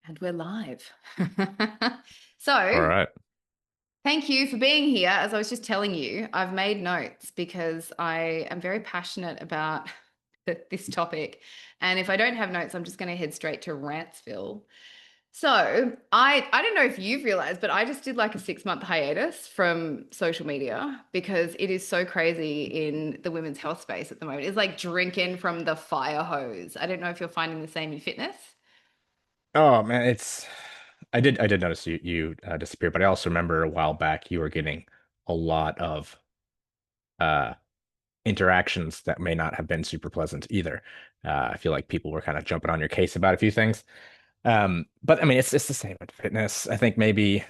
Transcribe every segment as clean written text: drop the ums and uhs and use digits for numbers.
And we're live. All So, right. thank you for being here. As I was just telling you, I've made notes because I am very passionate about this topic. And if I don't have notes, I'm just going to head straight to Rantsville. So, I don't know if you've realized, but I just did like a 6 month hiatus from social media because it is so crazy in the women's health space at the moment. It's like drinking from the fire hose. I don't know if you're finding the same in fitness. Oh man, I did notice you disappeared, but I also remember a while back you were getting a lot of uh interactions that may not have been super pleasant either. I feel like people were kind of jumping on your case about a few things. But I mean it's the same with fitness. I think maybe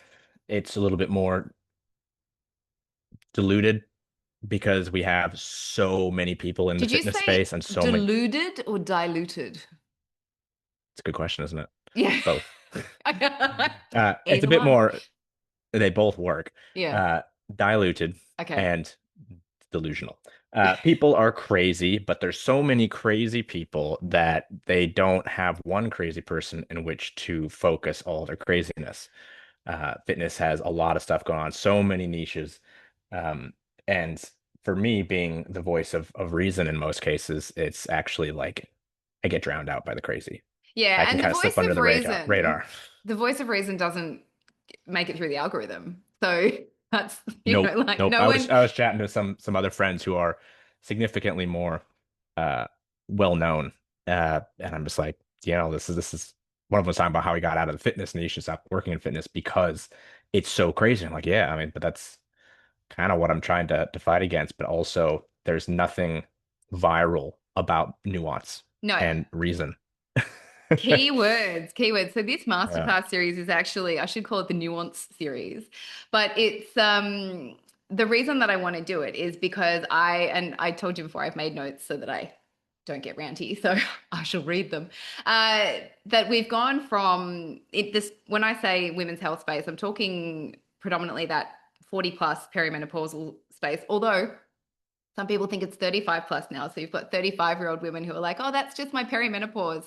it's a little bit more diluted because we have so many people in the Did you fitness say space and so many. diluted or diluted? It's a good question, isn't it? Yeah. Both. It's a Either bit one. more. They both work. Yeah. Uh, Diluted Okay. and delusional. People are crazy, but there's so many crazy people that they don't have one crazy person in which to focus all their craziness. Fitness has a lot of stuff going on, so many niches. Um, and for me, being the voice of reason in most cases, it's actually like I get drowned out by the crazy. I Yeah, can and the kind of slip voice under of the radar. reason, Radar. the voice of reason doesn't make it through the algorithm. So that's, Nope, like nope. no I was one. I was chatting to some other friends who are significantly more uh well known. And I'm just like, this is one of them was talking about how he got out of the fitness niche and stopped working in fitness because it's so crazy. I'm like, yeah, I mean, but that's kind of what I'm trying to fight against. But also there's nothing viral about nuance No. and reason. Keywords, keywords. So this Yeah. masterclass series is actually, I should call it the nuance series, but it's the reason that I want to do it is because I told you before I've made notes so that I don't get ranty, so I shall read them. That we've gone from this when I say women's health space, I'm talking predominantly that 40 plus perimenopausal space, although some people think it's 35 plus now. So you've got 35-year-old women who are like, oh, that's just my perimenopause.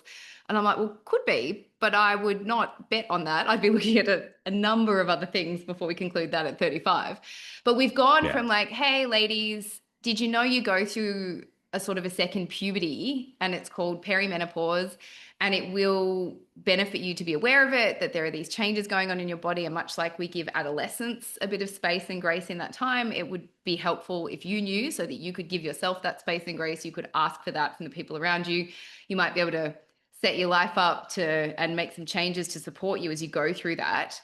And I'm like, well, could be, but I would not bet on that. I'd be looking at a number of other things before we conclude that at 35. But we've gone Yeah. from like, hey, ladies, did you know you go through a sort of a second puberty and it's called perimenopause? And it will benefit you to be aware of it, that there are these changes going on in your body. And much like we give adolescents a bit of space and grace in that time, it would be helpful if you knew so that you could give yourself that space and grace. You could ask for that from the people around you. You might be able to set your life up to and make some changes to support you as you go through that.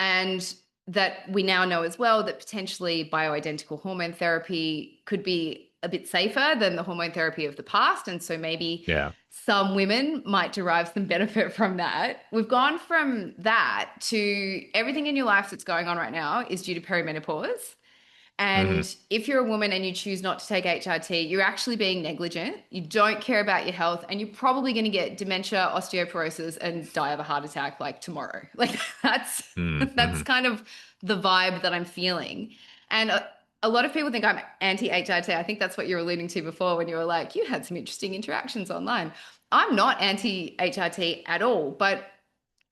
And that we now know as well that potentially bioidentical hormone therapy could be a bit safer than the hormone therapy of the past. And so maybe Yeah. some women might derive some benefit from that. We've gone from that to everything in your life that's going on right now is due to perimenopause. Hmm. And if you're a woman and you choose not to take HRT, you're actually being negligent. You don't care about your health, and you're probably going to get dementia, osteoporosis, and die of a heart attack like tomorrow. Like that's that's Hmm. kind of the vibe that I'm feeling. And a lot of people think I'm anti-HRT. I think that's what you were alluding to before when you were like, you had some interesting interactions online. I'm not anti-HRT at all, but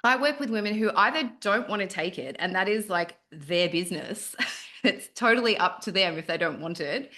I work with women who either don't want to take it, and that is like their business. It's totally up to them if they don't want it.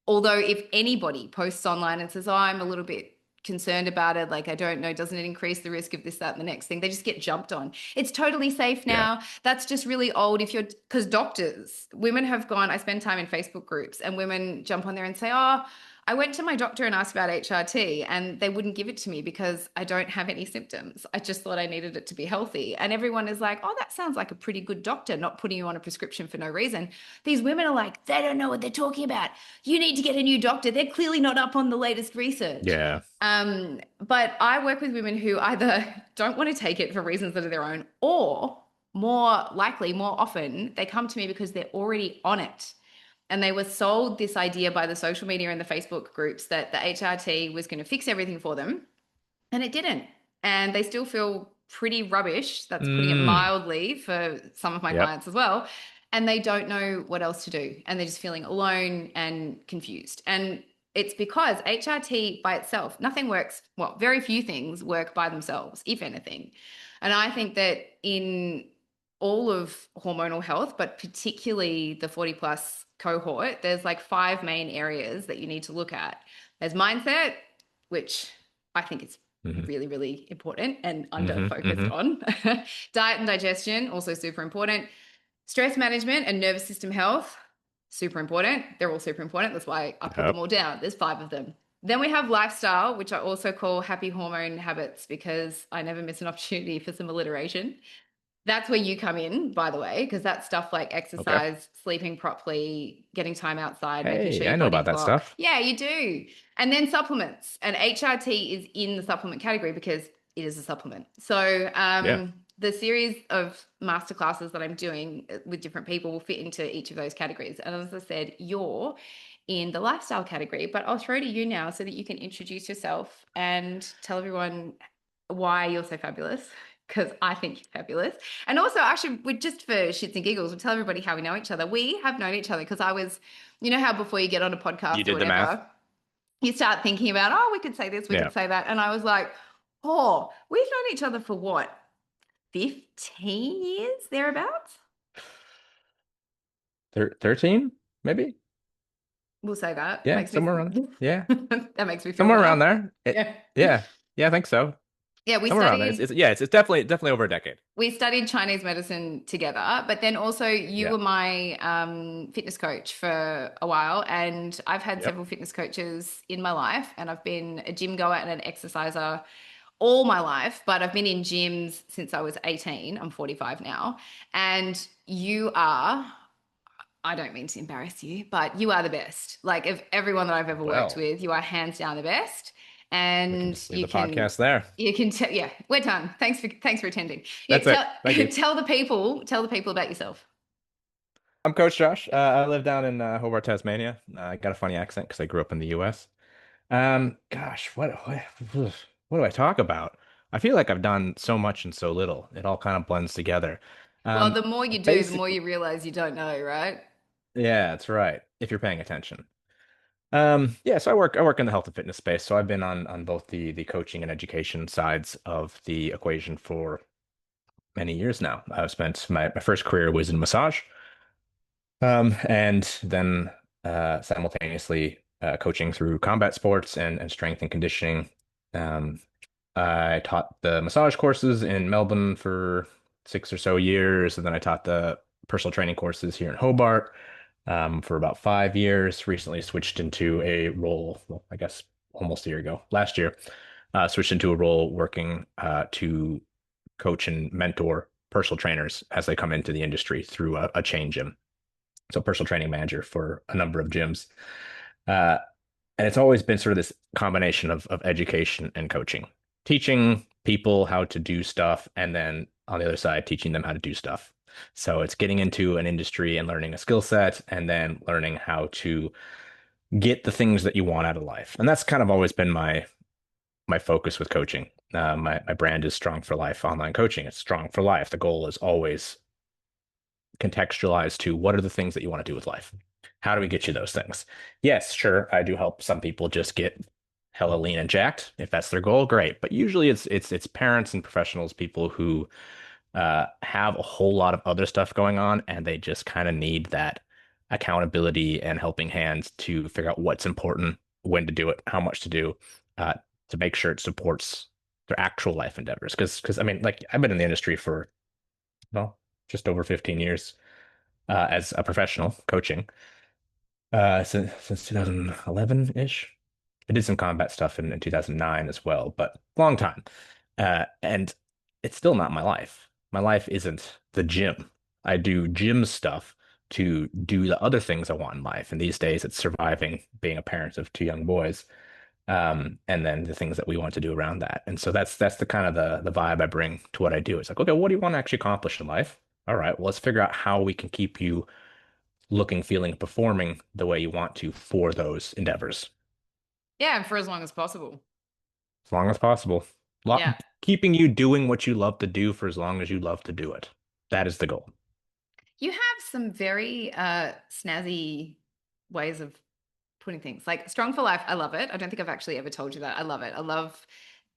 Although, if anybody posts online and says, oh, I'm a little bit concerned about it, like, I don't know, doesn't it increase the risk of this, that, and the next thing? They just get jumped on. It's totally safe Yeah. now. That's just really old. If you're, because doctors, women have gone, I spend time in Facebook groups, and women jump on there and say, oh, I went to my doctor and asked about HRT and they wouldn't give it to me because I don't have any symptoms. I just thought I needed it to be healthy. And everyone is like, oh, that sounds like a pretty good doctor, not putting you on a prescription for no reason. These women are like, they don't know what they're talking about. You need to get a new doctor. They're clearly not up on the latest research. Yeah. But I work with women who either don't want to take it for reasons that are their own, or more likely, more often, they come to me because they're already on it. And they were sold this idea by the social media and the Facebook groups that the HRT was going to fix everything for them. And it didn't. And they still feel pretty rubbish. That's putting it Mm. mildly for some of my Yep. clients as well. And they don't know what else to do. And they're just feeling alone and confused. And It's because HRT by itself, nothing works, well, very few things work by themselves, if anything. And I think that in all of hormonal health, but particularly the 40 plus cohort, there's like five main areas that you need to look at. There's mindset, which I think is Hmm. really, really important and under Hmm. focused Hmm. on. Diet and digestion, also super important. Stress management and nervous system health, super important. They're all super important. That's why I put them Yep. all down. There's five of them. Then we have lifestyle, which I also call happy hormone habits because I never miss an opportunity for some alliteration. That's where you come in, by the way, because that's stuff like Okay. exercise, sleeping properly, getting time outside, making sure Hey, your I know body about that clock. stuff. Yeah, you do. And then supplements. And HRT is in the supplement category because it is a supplement. So Yeah. the series of masterclasses that I'm doing with different people will fit into each of those categories. And as I said, you're in the lifestyle category, but I'll throw to you now so that you can introduce yourself and tell everyone why you're so fabulous because I think you're fabulous. And also, actually, we just for shits and giggles, we'll tell everybody how we know each other. We have known each other because I was, you know, how before you get on a You podcast or did the math? whatever, you start thinking about, oh, we could say this, we Yeah. could say that. And I was like, oh, we've known each other for what, 15 years, thereabouts? 13, maybe? We'll say that. Yeah, Makes me, somewhere around. Yeah, that makes me feel somewhere around better. there. Yeah. Yeah. Yeah, I think so. Yeah, we Somewhere around there. studied Yeah, it's definitely over a decade. we studied Chinese medicine together, but then also you Yeah. were my fitness coach for a while, and I've had Yep. several fitness coaches in my life, and I've been a gym goer and an exerciser all my life, but I've been in gyms since I was 18. I'm 45 now, and you are, I don't mean to embarrass you, but you are the best. Like of everyone that I've ever worked Well, with, you are hands down the best. we can And just leave the podcast there. you can tell, yeah, we're done. Thanks for attending. Yeah, That's it. Thank you. tell the people about yourself. I'm Coach Josh. I live down in Hobart, Tasmania. I got a funny accent because I grew up in the U.S. Gosh, what do I talk about? I feel like I've done so much and so little. It all kind of blends together. Well, Um, the more you do, the more Basically, you realize you don't know, right? yeah, that's right. If you're paying attention. Yeah, so I work in the health and fitness space. So I've been on both the coaching and education sides of the equation for many years now. I've spent my first career was in massage. And then simultaneously coaching through combat sports and strength and conditioning. Um, I taught the massage courses in Melbourne for 6 or so years, and then I taught the personal training courses here in Hobart for about 5 years. Recently switched into a role, well, I guess almost a year ago, last year, switched into a role working to coach and mentor personal trainers as they come into the industry through a chain gym. So personal training manager for a number of gyms. Uh, and it's always been sort of this combination of education and coaching, teaching people how to do stuff, and then on the other side, teaching them how to do stuff. So it's getting into an industry and learning a skill set, and then learning how to get the things that you want out of life. And that's kind of always been my focus with coaching. My brand is Strong for Life online coaching. It's strong for life. The goal is always contextualized to what are the things that you want to do with life? How do we get you those things? Yes, sure, I do help some people just get hella lean and jacked. If that's their goal, great. But usually it's parents and professionals, people who have a whole lot of other stuff going on, and they just kind of need that accountability and helping hands to figure out what's important, when to do it, how much to do, uh, to make sure it supports their actual life endeavors. Because I mean, like I've been in the industry for well, just over 15 years as a professional coaching since 2011-ish. I did some combat stuff in 2009 as well, but long time. And it's still not my life. My life isn't the gym. I do gym stuff to do the other things I want in life. And these days, it's surviving, being a parent of two young boys, and then the things that we want to do around that. And so that's the kind of the vibe I bring to what I do. It's like, okay, what do you want to actually accomplish in life? All right, well, let's figure out how we can keep you looking, feeling, performing the way you want to for those endeavors Yeah, and for as long as possible. as long as possible. Yeah. Keeping you doing what you love to do for as long as you love to do it. That is the goal. You have some very snazzy ways of putting things like Strong for Life. I love it. I don't think I've actually ever told you that. I love it. I love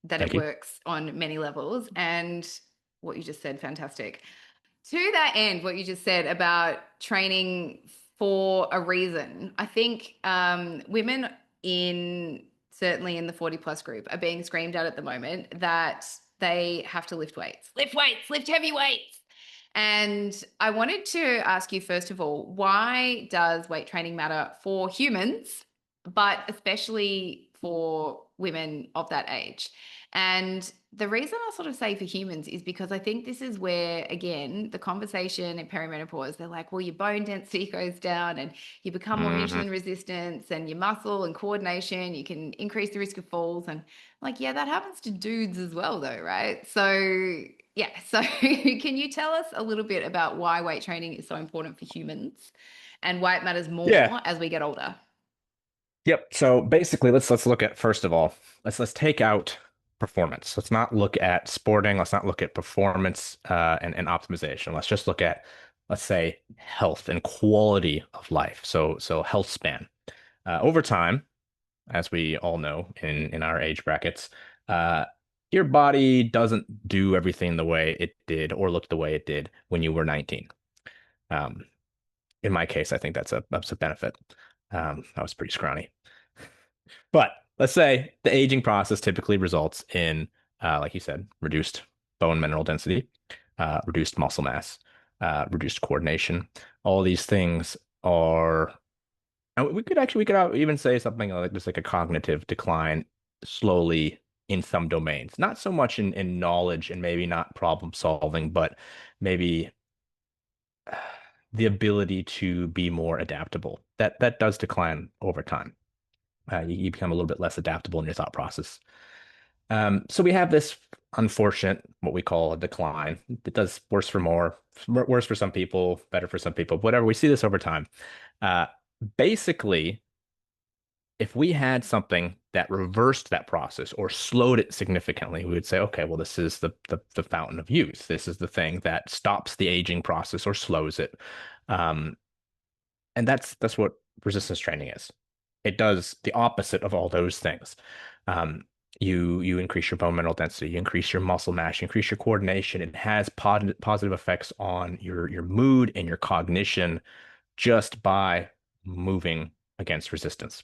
that it Thank you. works on many levels. And what you just said, fantastic. To that end, what you just said about training for a reason, I think women in certainly in the 40 plus group are being screamed at the moment that they have to lift weights, lift heavy weights. And I wanted to ask you, first of all, why does weight training matter for humans, but especially for women of that age? And the reason I'll sort of say for humans is because I think this is where, again, the conversation in perimenopause, they're like, well, your bone density goes down and you become more Hmm. insulin resistance and your muscle and coordination, you can increase the risk of falls. And like, yeah, that happens to dudes as well, though, right? So, yeah. So, can you tell us a little bit about why weight training is so important for humans and why it matters Yeah. more as we get older? Yep. So basically, let's look at first of all, let's take out performance. Let's not look at sporting. Let's not look at performance and optimization. Let's just look at, let's say, health and quality of life. So health span. Over time, as we all know in our age brackets, uh, your body doesn't do everything the way it did or look the way it did when you were 19. Um, in my case, I think that's a benefit. I was pretty scrawny. But let's say the aging process typically results in, like you said, reduced bone mineral density, reduced muscle mass, reduced coordination. All these things are, and we could even say something like just like a cognitive decline slowly in some domains. Not so much in knowledge and maybe not problem solving, but maybe the ability to be more adaptable. That does decline over time. You become a little bit less adaptable in your thought process. So we have this unfortunate, what we call a decline. It does worse for more, worse for some people, better for some people, whatever. We see this over time. Uh, Basically, if we had something that reversed that process or slowed it significantly, we would say, okay, well, this is the fountain of youth. This is the thing that stops the aging process or slows it. Um, and that's what resistance training is. It does the opposite of all those things. Um, you increase your bone mineral density, you increase your muscle mass, you increase your coordination. It has positive effects on your mood and your cognition just by moving against resistance.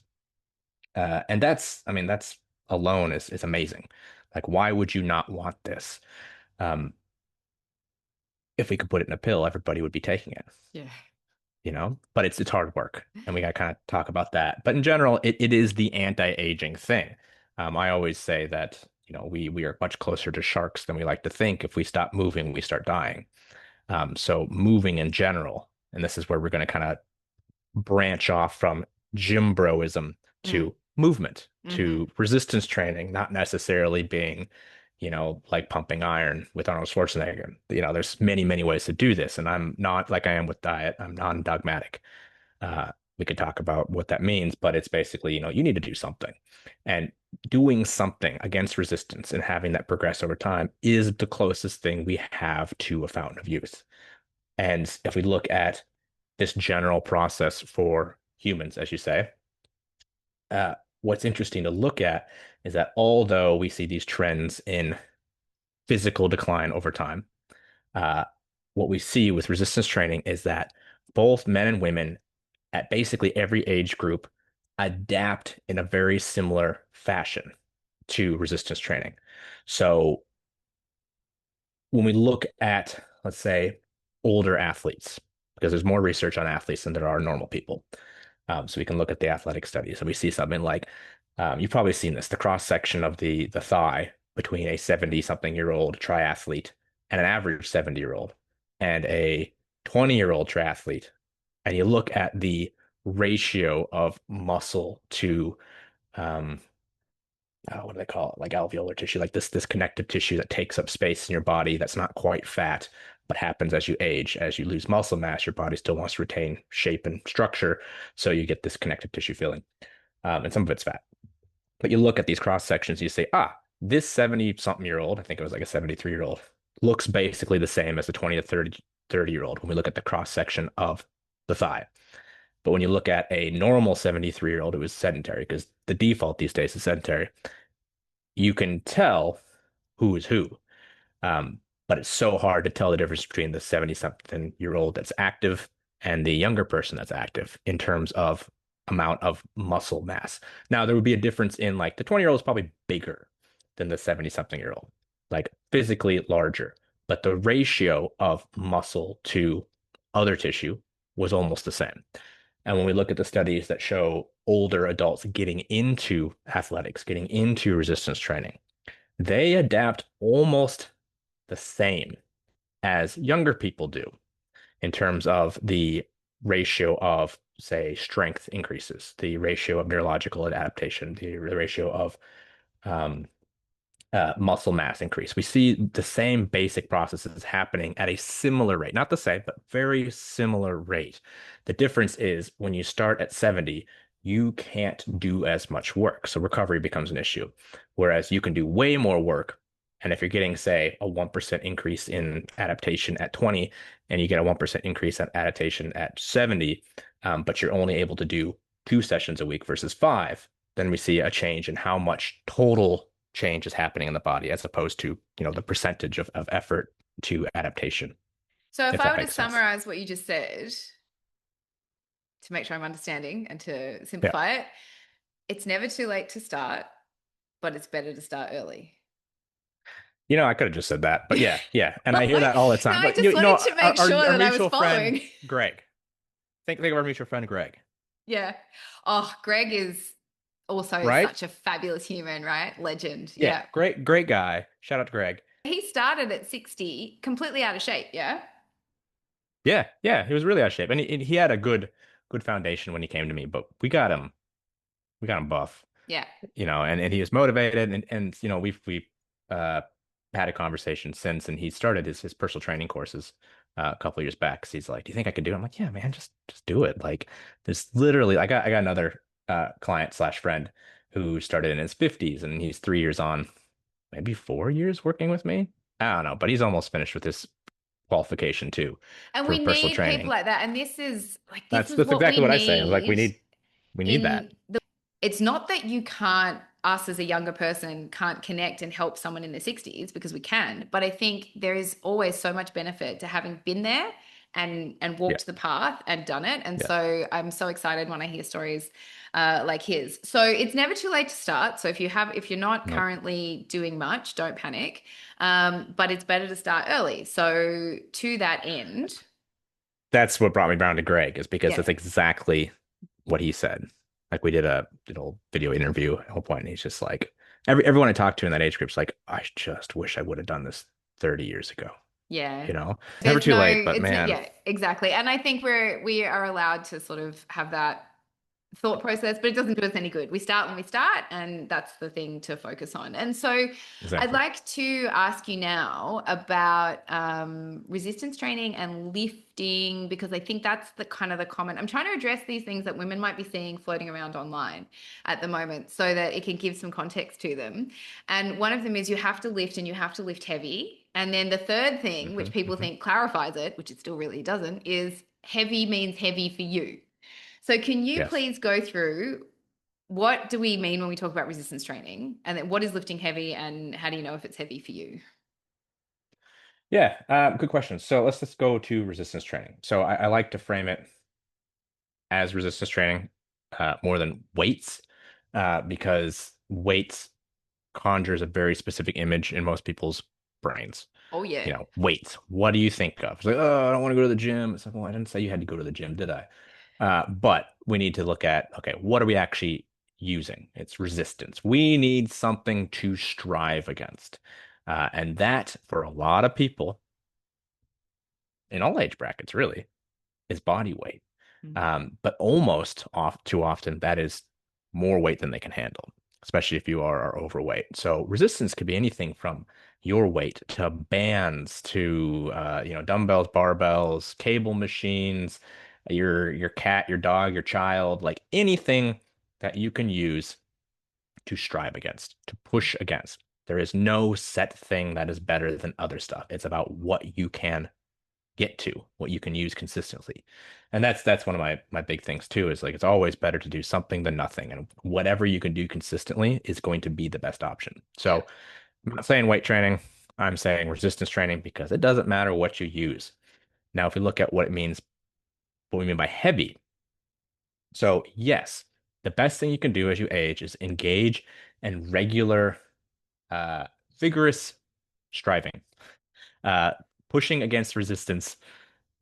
And I mean, that's alone is amazing. Like, why would you not want this? Um, if we could put it in a pill, everybody would be taking it. Yeah. But it's hard work, and we got to kind of talk about that. But in general, it is the anti-aging thing. I always say that, we are much closer to sharks than we like to think. If we stop moving, we start dying. So moving in general, and this is where we're going to kind of branch off from gym broism Mm. to movement, Hmm. to resistance training, not necessarily being, like pumping iron with Arnold Schwarzenegger. There's many, many ways to do this. And I'm not like I am with diet, I'm non-dogmatic. We could talk about what that means, but it's basically, you need to do something. And doing something against resistance and having that progress over time is the closest thing we have to a fountain of youth. And if we look at this general process for humans, as you say, what's interesting to look at is that although we see these trends in physical decline over time, uh, what we see with resistance training is that both men and women at basically every age group adapt in a very similar fashion to resistance training. So when we look at, let's say, older athletes, because there's more research on athletes than there are normal people. So we can look at the athletic studies and we see something like, you've probably seen this, the cross section of the thigh between a 70-something-year-old triathlete and an average 70-year-old and a 20-year-old triathlete. And you look at the ratio of muscle to um, what do they call it? Like alveolar tissue, like this connective tissue that takes up space in your body that's not quite fat, but happens as you age. As you lose muscle mass, your body still wants to retain shape and structure, so you get this connective tissue feeling. And some of it's fat. But you look at these cross sections, you say, this 70-something-year-old, I think it was like a 73-year-old, looks basically the same as the 20 to 30-year-old when we look at the cross section of the thigh. But when you look at a normal 73-year-old who is sedentary, because the default these days is sedentary, you can tell who is who. But it's so hard to tell the difference between the 70-something-year-old that's active and the younger person that's active in terms of amount of muscle mass. Now, there would be a difference in like the 20-year-old is probably bigger than the 70-something-year-old, like physically larger, but the ratio of muscle to other tissue was almost the same. And when we look at the studies that show older adults getting into athletics, getting into resistance training, they adapt almost the same as younger people do in terms of the ratio of, say, strength increases, the ratio of neurological adaptation, the ratio of um, muscle mass increase. We see the same basic processes happening at a similar rate, not the same, but very similar rate. The difference is when you start at 70, you can't do as much work. So recovery becomes an issue. Whereas you can do way more work. And if you're getting, say, a 1% increase in adaptation at 20, and you get a 1% increase in adaptation at 70, but you're only able to do 2 sessions a week versus five, then we see a change in how much total change is happening in the body as opposed to, the percentage of effort to adaptation, So if if I that were to makes sense. summarize what you just said to make sure I'm understanding and to Yeah. simplify it, it's never too late to start, but it's better to start early. I could have just said that, but yeah, yeah. And I hear Like, that all the no, time. I But just wanted to our, make our, sure our that I was mutual friend, following. Greg. Think of our mutual friend, Greg, Yeah. Oh, Greg is also right? such a fabulous human, right? Legend. Yeah. Yeah. Great, great guy. Shout out to Greg. He started at 60, completely out of shape. Yeah. Yeah. Yeah. He was really out of shape. And he had a good foundation when he came to me, but we got him buff. Yeah. And he was motivated and we've uh had a conversation since, and he started his personal training courses a couple of years back. 'Cause he's like, "Do you think I could do it?" I'm like, "Yeah, man, just do it." Like there's literally I got another client slash friend who started in his 50s and he's 3 years on, maybe 4 years working with me. I don't know, but he's almost finished with his qualification too And for we personal need people training. like that. And this That's is that's what we exactly what I say. I was like, need we need that. in the it's not that you can't us as a younger person can't connect and help someone in their 60s because we can, but I think there is always so much benefit to having been there and Yeah. walked the path and done it. And Yeah. so I'm so excited when I hear stories like his. So it's never too late to start. So if you're not Nope. currently doing much, don't panic. But it's better to start early. So to that end, That's what brought me down to Greg, is because yeah. that's exactly what he said. Like we did a little video interview at one point, and he's just like everyone I talked to in that age group's like, I just wish I would have done this 30 years ago. Yeah. Never There's too no, late, but it's man, yeah, exactly. And I think we are allowed to sort of have that thought process, but it doesn't do us any good. We start when we start, and that's the thing to focus on. And so I'd exactly. like to ask you now about resistance training and lifting, because I think that's the kind of the common. I'm trying to address these things that women might be seeing floating around online at the moment so that it can give some context to them. And one of them is you have to lift and you have to lift heavy. And then the third thing, which people Hmm. think clarifies it, which it still really doesn't, is heavy means heavy for you. So can you Yes. please go through what do we mean when we talk about resistance training? And then what is lifting heavy and how do you know if it's heavy for you? Yeah. Good question. So let's go to resistance training. So I like to frame it as resistance training more than weights, because weights conjures a very specific image in most people's brains. Oh yeah. Weights. What do you think of? It's like, oh, I don't want to go to the gym. It's like, well, I didn't say you had to go to the gym, did I? But we need to look at, okay, what are we actually using? It's resistance. We need something to strive against. And that, for a lot of people in all age brackets, really, is body weight. Mm. But almost too often, that is more weight than they can handle, especially if you are overweight. So resistance could be anything from your weight to bands to dumbbells, barbells, cable machines, your cat, your dog, your child, like anything that you can use to strive against, to push against. There is no set thing that is better than other stuff. It's about what you can get to, what you can use consistently. And that's one of my big things too, is like it's always better to do something than nothing. And whatever you can do consistently is going to be the best option. Yeah. So I'm not saying weight training, I'm saying resistance training because it doesn't matter what you use. Now, if we look at what we mean by heavy, so yes, the best thing you can do as you age is engage in regular, uh, vigorous striving, uh, pushing against resistance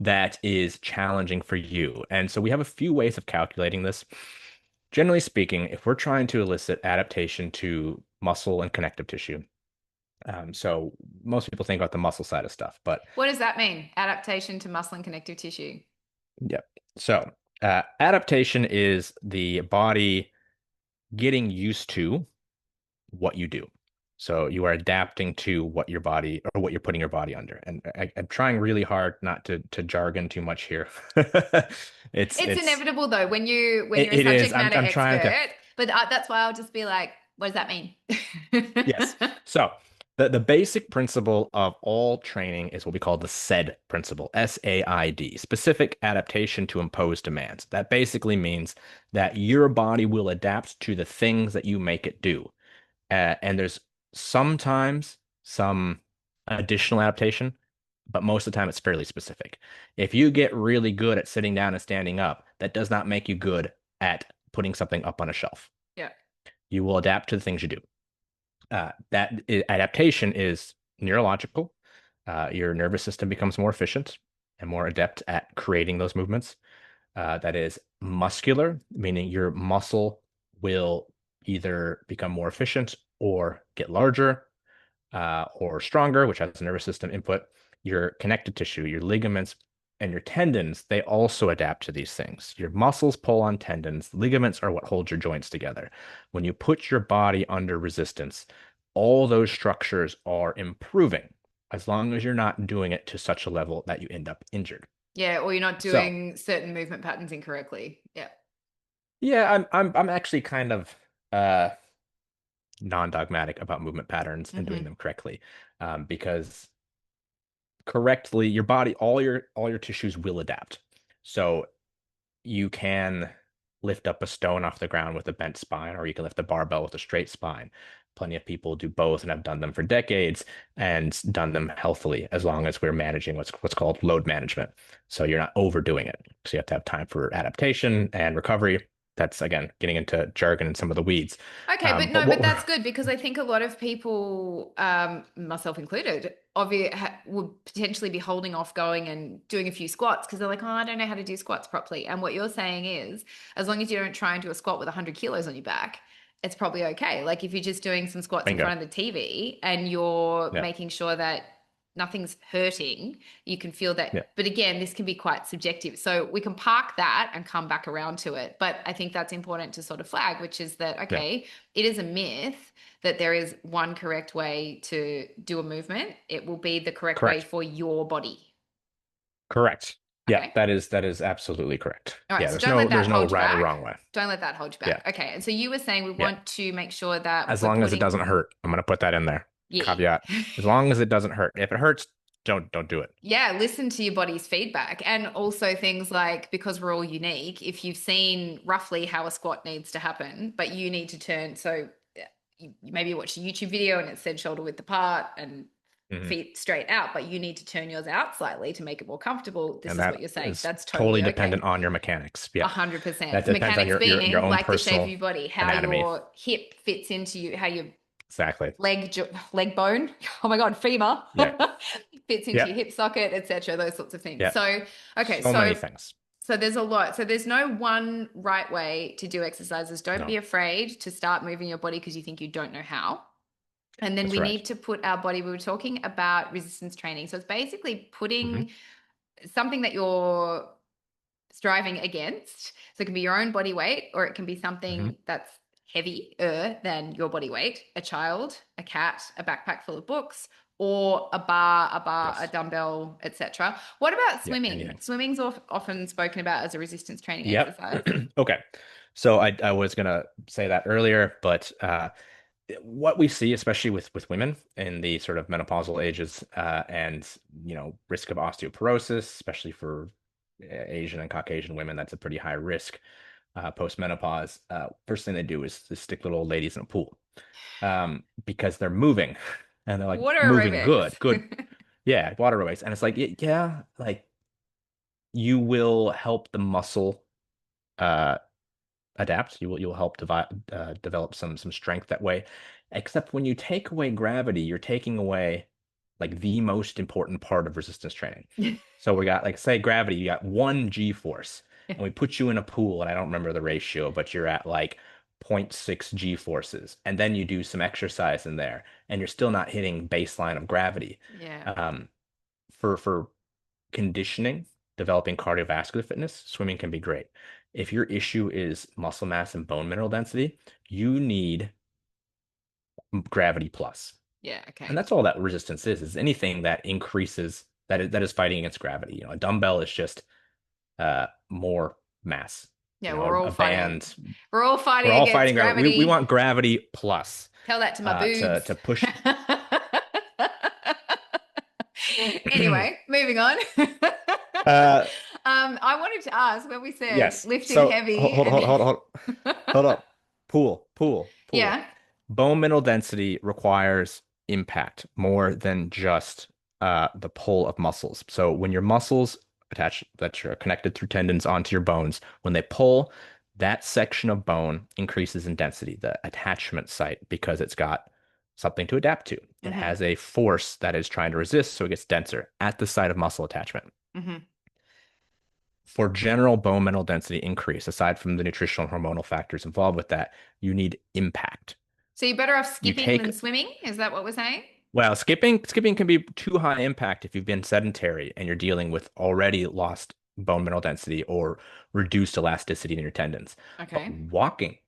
that is challenging for you. And so we have a few ways of calculating this. Generally speaking, if we're trying to elicit adaptation to muscle and connective tissue, so most people think about the muscle side of stuff, but What does that mean? Adaptation to muscle and connective tissue. yeah. So adaptation is the body getting used to what you do. So you are adapting to what your body or what you're putting your body under. And I'm trying really hard not to jargon too much here. It's It's it's inevitable though when it, you're a it is. subject I'm matter I'm trying to. expert. But that's why I'll just be like, what does that mean? Yes. So the basic principle of all training is what we call the SAID principle, SAID, specific adaptation to imposed demands. That basically means that your body will adapt to the things that you make it do. And there's sometimes some additional adaptation, but most of the time it's fairly specific. If you get really good at sitting down and standing up, that does not make you good at putting something up on a shelf. Yeah. You will adapt to the things you do. Adaptation is neurological. Your nervous system becomes more efficient and more adept at creating those movements. That is muscular, meaning your muscle will either become more efficient or get larger, or stronger, which has nervous system input. Your connective tissue, your ligaments, and your tendons, they also adapt to these things. Your muscles pull on tendons. Ligaments are what hold your joints together. When you put your body under resistance, all those structures are improving as long as you're not doing it to such a level that you end up injured. Yeah, or you're not So, doing certain movement patterns incorrectly. Yeah. yeah, I'm actually kind of uh non-dogmatic about movement patterns and doing Hmm. them correctly, because correctly, your body, all your tissues will adapt. So you can lift up a stone off the ground with a bent spine, or you can lift a barbell with a straight spine. Plenty of people do both and have done them for decades and done them healthily as long as we're managing what's called load management. So you're not overdoing it. So you have to have time for adaptation and recovery. That's again getting into jargon and some of the weeds. Okay, but But no, what but we're that's good because I think a lot of people, myself included, would potentially be holding off going and doing a few squats because they're like, oh, I don't know how to do squats properly. And what you're saying is, as long as you don't try and do a squat with 100 kilos on your back, it's probably okay. Like if you're just doing some squats in bingo. front of the TV and you're Yeah. making sure that nothing's hurting, you can feel that. Yeah. But again, this can be quite subjective. So we can park that and come back around to it. But I think that's important to sort of flag, which is that, Yeah. okay, it is a myth that there is one correct way to do a movement. It will be the correct way Correct. for your body. Correct. Yeah, Okay. that is absolutely correct. All right. Yeah, So there's don't no let that there's no hold you right or back. wrong way. Don't let that hold you Yeah. back. Okay. And so you were saying we Yeah. want to make sure that As we're long as it putting, doesn't hurt. I'm gonna put that in there. yeah. Caveat. As long as it doesn't hurt. If it hurts, don't do it. Yeah, listen to your body's feedback. And also things like, because we're all unique, if you've seen roughly how a squat needs to happen, but you need to turn, so you maybe watch a YouTube video and it said shoulder width apart and Hmm. feet straight out, but you need to turn yours out slightly to make it more comfortable. This And is what that you're saying. is That's totally totally okay. dependent on your mechanics. A Yeah. hundred percent. That depends on Mechanics your being own like the shape of personal your body, how anatomy. your hip fits into you, how your Exactly. leg bone, oh my God, femur Yeah. fits into Yeah. your hip socket, etc. Those sorts of things. Yeah. So, okay, So many so things. there's a lot. So there's no one right way to do exercises. Don't be No, afraid to start moving your body because you think you don't know how. And then that's we right. need to put our body, we were talking about resistance training. So it's basically Hmm. putting something that you're striving against. So it can be your own body weight, or it can be Hmm. something that's heavier than your body weight, a child, a cat, a backpack full of books, or a Yes. dumbbell, etc. What about Yeah. swimming? Anything. Swimming's often spoken about as a resistance training Yep. exercise. Okay. So I was gonna say that earlier, but what we see, especially with women in the sort of menopausal ages, and risk of osteoporosis, especially for Asian and Caucasian women, that's a pretty high risk post-menopause. First thing they do is stick little old ladies in a pool, because they're moving, and they're like Water moving aerobics. good, yeah, water aerobics, and it's like yeah, like you will help the muscle uh adapt. You'll help develop some strength that way. Except when you take away gravity, you're taking away like the most important part of resistance training. So we got like say gravity, you got one G force, and we put you in a pool, and I don't remember the ratio, but you're at like zero point 0.6 G forces, and then you do some exercise in there, and you're still not hitting baseline of gravity. Yeah. Um, for conditioning, developing cardiovascular fitness, swimming can be great. If your issue is muscle mass and bone mineral density, you need gravity plus. Yeah. And Okay. that's all that resistance is anything that increases that is fighting against gravity. A dumbbell is just more mass. Yeah. A band, We're all we're fighting all against fighting gravity. We gravity. want gravity plus Tell that to my boobs. to push. Anyway, moving on. uh, I wanted to ask when we said yes. lifting So heavy and hold up. Pool. yeah. Bone mineral density requires impact more than just the pull of muscles. So when your muscles attach that are connected through tendons onto your bones, when they pull, that section of bone increases in density, the attachment site, because it's got something to adapt to. It Hmm. has a force that is trying to resist, so it gets denser at the site of muscle attachment. Hmm. For general bone mineral density increase, aside from the nutritional and hormonal factors involved with that, you need impact. So you're better off You skipping take than swimming? Is that what we're saying? Well, skipping can be too high impact if you've been sedentary and you're dealing with already lost bone mineral density or reduced elasticity in your tendons. But Okay. walking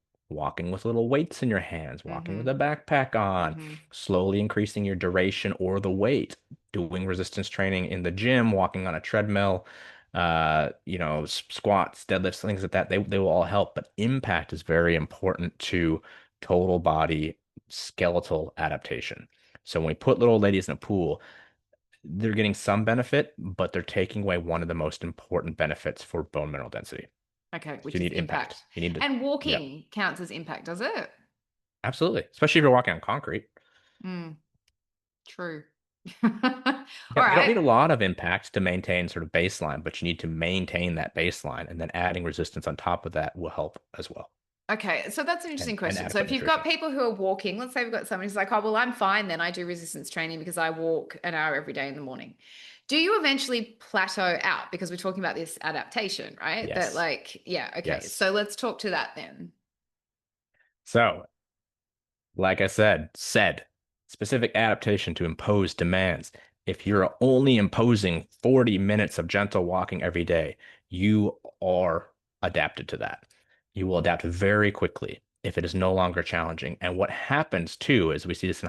with little weights in your hands, walking with Hmm. a backpack on, Hmm. slowly increasing your duration or the weight, doing resistance training in the gym, walking on a treadmill, squats, deadlifts, things like that, they will all help. But impact is very important to total body skeletal adaptation. So when we put little ladies in a pool, they're getting some benefit, but they're taking away one of the most important benefits for bone mineral density. Okay, So which you is need impact. impact. You need to, And yeah, walking counts as impact, does it? absolutely. Especially if you're walking on concrete. Mm, true. Yeah, All you don't right. need a lot of impact to maintain sort of baseline, but you need to maintain that baseline, and then adding resistance on top of that will help as well. Okay, so that's an interesting And question. So adequate if you've got nutrition. people who are walking, let's say we've got someone who's like, oh, well, I'm fine then. I do resistance training because I walk an hour every day in the morning. Do you eventually plateau out? Because we're talking about this adaptation, right? That Yes. like, yeah, okay. Yes. So let's talk to that then. So like I said, specific adaptation to impose demands. If you're only imposing 40 minutes of gentle walking every day, you are adapted to that. You will adapt very quickly if it is no longer challenging. And what happens too is we see this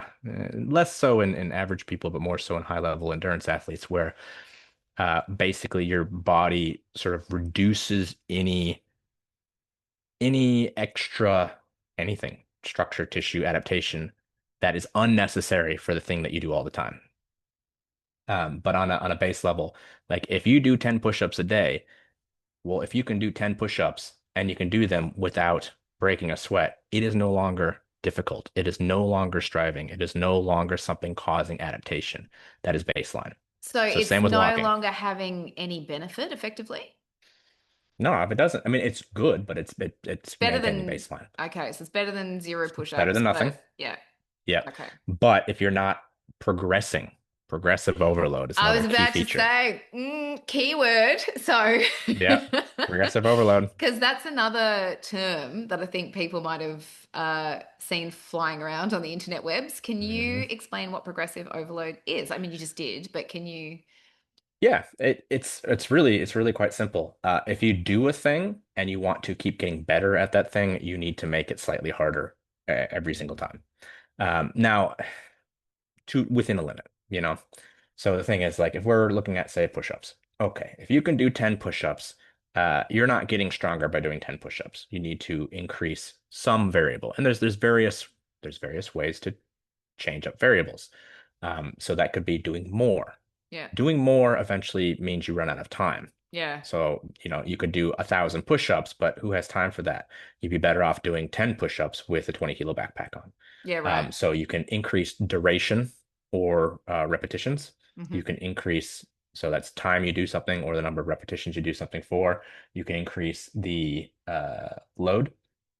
less so in average people, but more so in high level endurance athletes, where basically your body sort of reduces any extra anything, structure, tissue, adaptation that is unnecessary for the thing that you do all the time. But on a base level, like if you do 10 push-ups a day, well, if you can do 10 push-ups and you can do them without breaking a sweat, it is no longer difficult. It is no longer striving. It is no longer something causing adaptation. That is baseline. So So it's same with no walking. longer having any benefit effectively. No, if it doesn't, I mean, it's good, but it's Better maintaining than, baseline. okay, so it's better than zero It's better push-ups, than nothing. but yeah, Yep. okay. But if you're not progressing, progressive overload is I was another key about to feature. say keyword. So, Yep. Progressive overload. because that's another term that I think people might have seen flying around on the internet webs. Can you Hmm. explain what progressive overload is? I mean, you just did, but can you? Yeah, it's really quite simple. If you do a thing and you want to keep getting better at that thing, you need to make it slightly harder every single time. Now, to within a limit. So the thing is, like, if we're looking at, say, push-ups, okay, if you can do 10 push-ups, you're not getting stronger by doing 10 push-ups. You need to increase some variable, and there's various There's various ways to change up variables. So that could be doing more. Yeah. Doing more eventually means you run out of time. Yeah. So, you could do 1,000 push-ups, but who has time for that? You'd be better off doing 10 push-ups with a 20-kilo backpack on. Yeah. Right. So you can increase duration or repetitions. Hmm. You can increase, so that's time you do something or the number of repetitions you do something for. You can increase the load,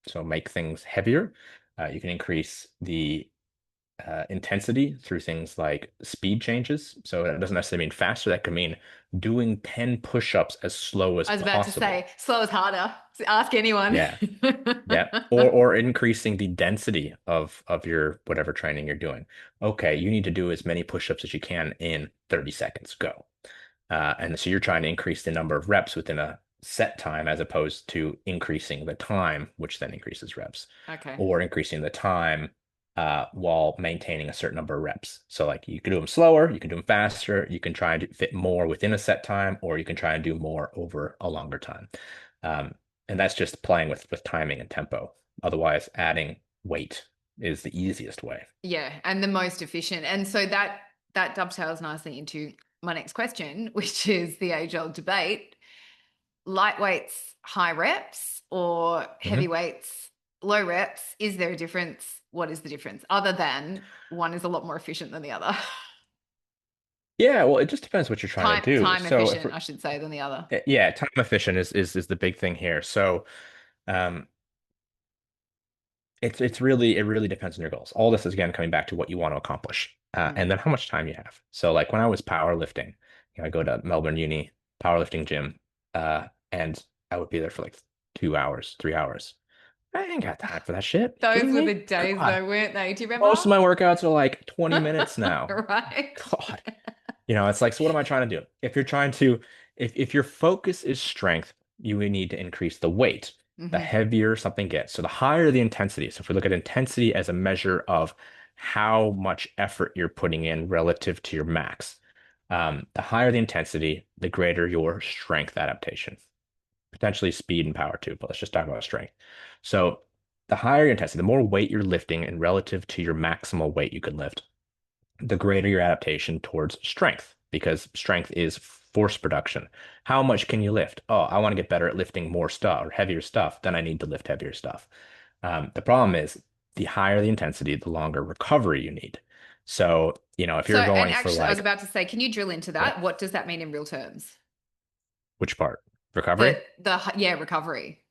so make things heavier. You can increase the intensity through things like speed changes. So that doesn't necessarily mean faster. That could mean doing 10 push-ups as slow as I was about to possible. say, slow is harder. Ask anyone. Yeah. Yeah. Or increasing the density of your whatever training you're doing. Okay, you need to do as many push-ups as you can in 30 seconds. Go. And so you're trying to increase the number of reps within a set time as opposed to increasing the time, which then increases reps, Okay. or increasing the time while maintaining a certain number of reps. So like you can do them slower, you can do them faster, you can try and fit more within a set time, or you can try and do more over a longer time. Um, and that's just playing with timing and tempo. Otherwise, adding weight is the easiest way. Yeah, and the most efficient. And so that dovetails nicely into my next question, which is the age-old debate: lightweights, high reps, or Mhm. heavyweights, low reps. Is there a difference? What is the difference? Other than one is a lot more efficient than the other. Yeah, well, it just depends what you're trying to do. Time So if efficient, I should say, than the other. yeah, time efficient is the big thing here. So um it really depends on your goals. All this is again coming back to what you want to accomplish. Mm. And then how much time you have. So like when I was powerlifting, I go to Melbourne Uni powerlifting gym, and I would be there for like 2 hours, 3 hours. I ain't got time for that shit. You Those kidding were the me? days God. though, weren't they? Do you Most remember? of my workouts are like 20 minutes now. Right. God. It's like, so what am I trying to do? If your focus is strength, you would need to increase the weight. The Hmm. heavier something gets. So the higher the intensity. So if we look at intensity as a measure of how much effort you're putting in relative to your max, the higher the intensity, the greater your strength adaptation. Potentially speed and power too, but let's just talk about strength. So the higher your intensity, the more weight you're lifting and relative to your maximal weight you can lift, the greater your adaptation towards strength, because strength is force production. How much can you lift? Oh, I want to get better at lifting more stuff or heavier stuff. Then I need to lift heavier stuff. The problem is the higher the intensity, the longer recovery you need. So, if So, you're and going for actually, I was like, about to say, can you drill into yeah, that? What does that mean in real terms? which part? Recovery? Yeah, recovery.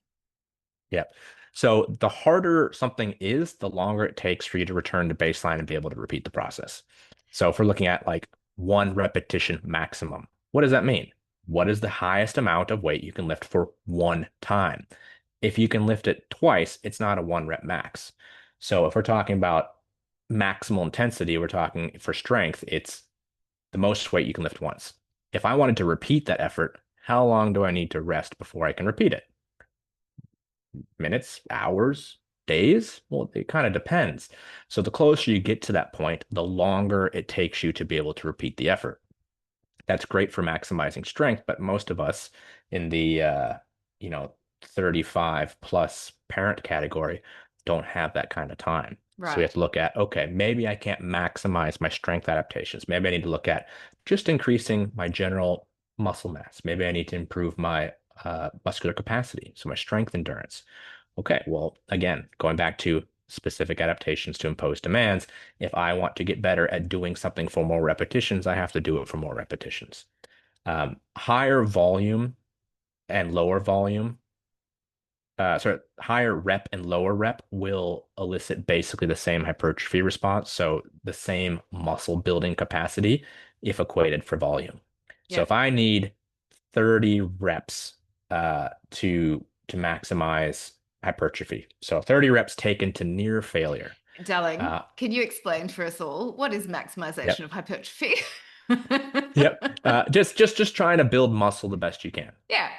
Yeah. So the harder something is, the longer it takes for you to return to baseline and be able to repeat the process. So if we're looking at like one repetition maximum, what does that mean? What is the highest amount of weight you can lift for one time? If you can lift it twice, it's not a one rep max. So if we're talking about maximal intensity, we're talking for strength, it's the most weight you can lift once. If I wanted to repeat that effort, how long do I need to rest before I can repeat it? Minutes, hours, days? Well, it kind of depends. So the closer you get to that point, the longer it takes you to be able to repeat the effort. That's great for maximizing strength, but most of us in the you know, 35 plus parent category don't have that kind of time. So we Right. have to look at, okay, maybe I can't maximize my strength adaptations. Maybe I need to look at just increasing my general muscle mass. Maybe I need to improve my muscular capacity, so my strength endurance. Okay, well, again, going back to specific adaptations to impose demands, if I want to get better at doing something for more repetitions, I have to do it for more repetitions. Higher volume and lower volume, sorry, higher rep and lower rep will elicit basically the same hypertrophy response. So the same muscle building capacity if equated for volume. So Yeah. if I need 30 reps to maximize hypertrophy. So 30 reps taken to near failure. Darling, Uh, can you explain for us all what is maximization yep. of hypertrophy? Yep. Just trying to build muscle the best you can. Yeah.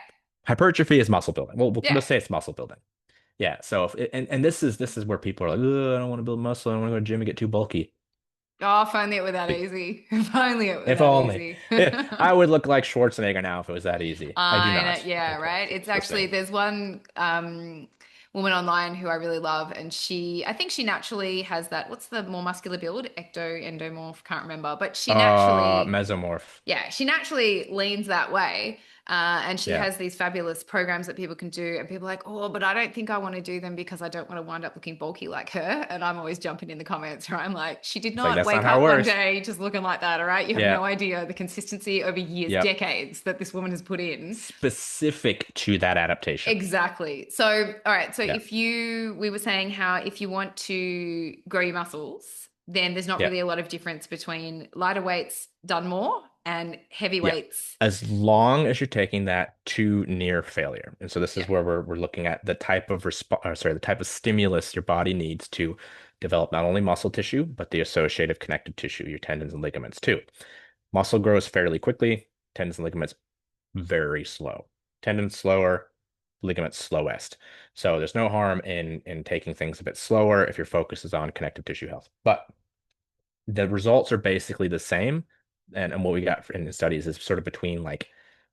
Hypertrophy is muscle building. Well, Yeah. let's say it's muscle building. Yeah. So and this is where people are like, "Ugh, I don't want to build muscle. I don't want to go to the gym and get too bulky." Oh, if only it were that easy. If only it were If that only. easy. I would look like Schwarzenegger now if it was that easy. I do I know, not. yeah, Okay, right. so It's just actually saying. there's one woman online who I really love, and I think she naturally has that. What's the more muscular build? Endomorph, can't remember, but she naturally, Mesomorph. yeah, she naturally leans that way. And she Yeah. has these fabulous programs that people can do. And people are like, oh, but I don't think I want to do them because I don't want to wind up looking bulky like her. And I'm always jumping in the comments where I'm like, she did It's like not that's not wake how it up one works. day just looking like that. All right. You have Yeah. no idea the consistency over years, Yep. decades that this woman has put in. Specific to that adaptation. Exactly. So, all right. So, Yeah. we were saying how if you want to grow your muscles, then there's not Yeah. really a lot of difference between lighter weights done more and heavy Yeah. weights. As long as you're taking that to near failure. And so this Yeah. is where we're looking at the type of the type of stimulus your body needs to develop not only muscle tissue, but the associative connective tissue, your tendons and ligaments too. Muscle grows fairly quickly, tendons and ligaments very slow. Tendons slower, ligaments slowest. So there's no harm in taking things a bit slower if your focus is on connective tissue health. But the results are basically the same. And what we got in the studies is sort of between like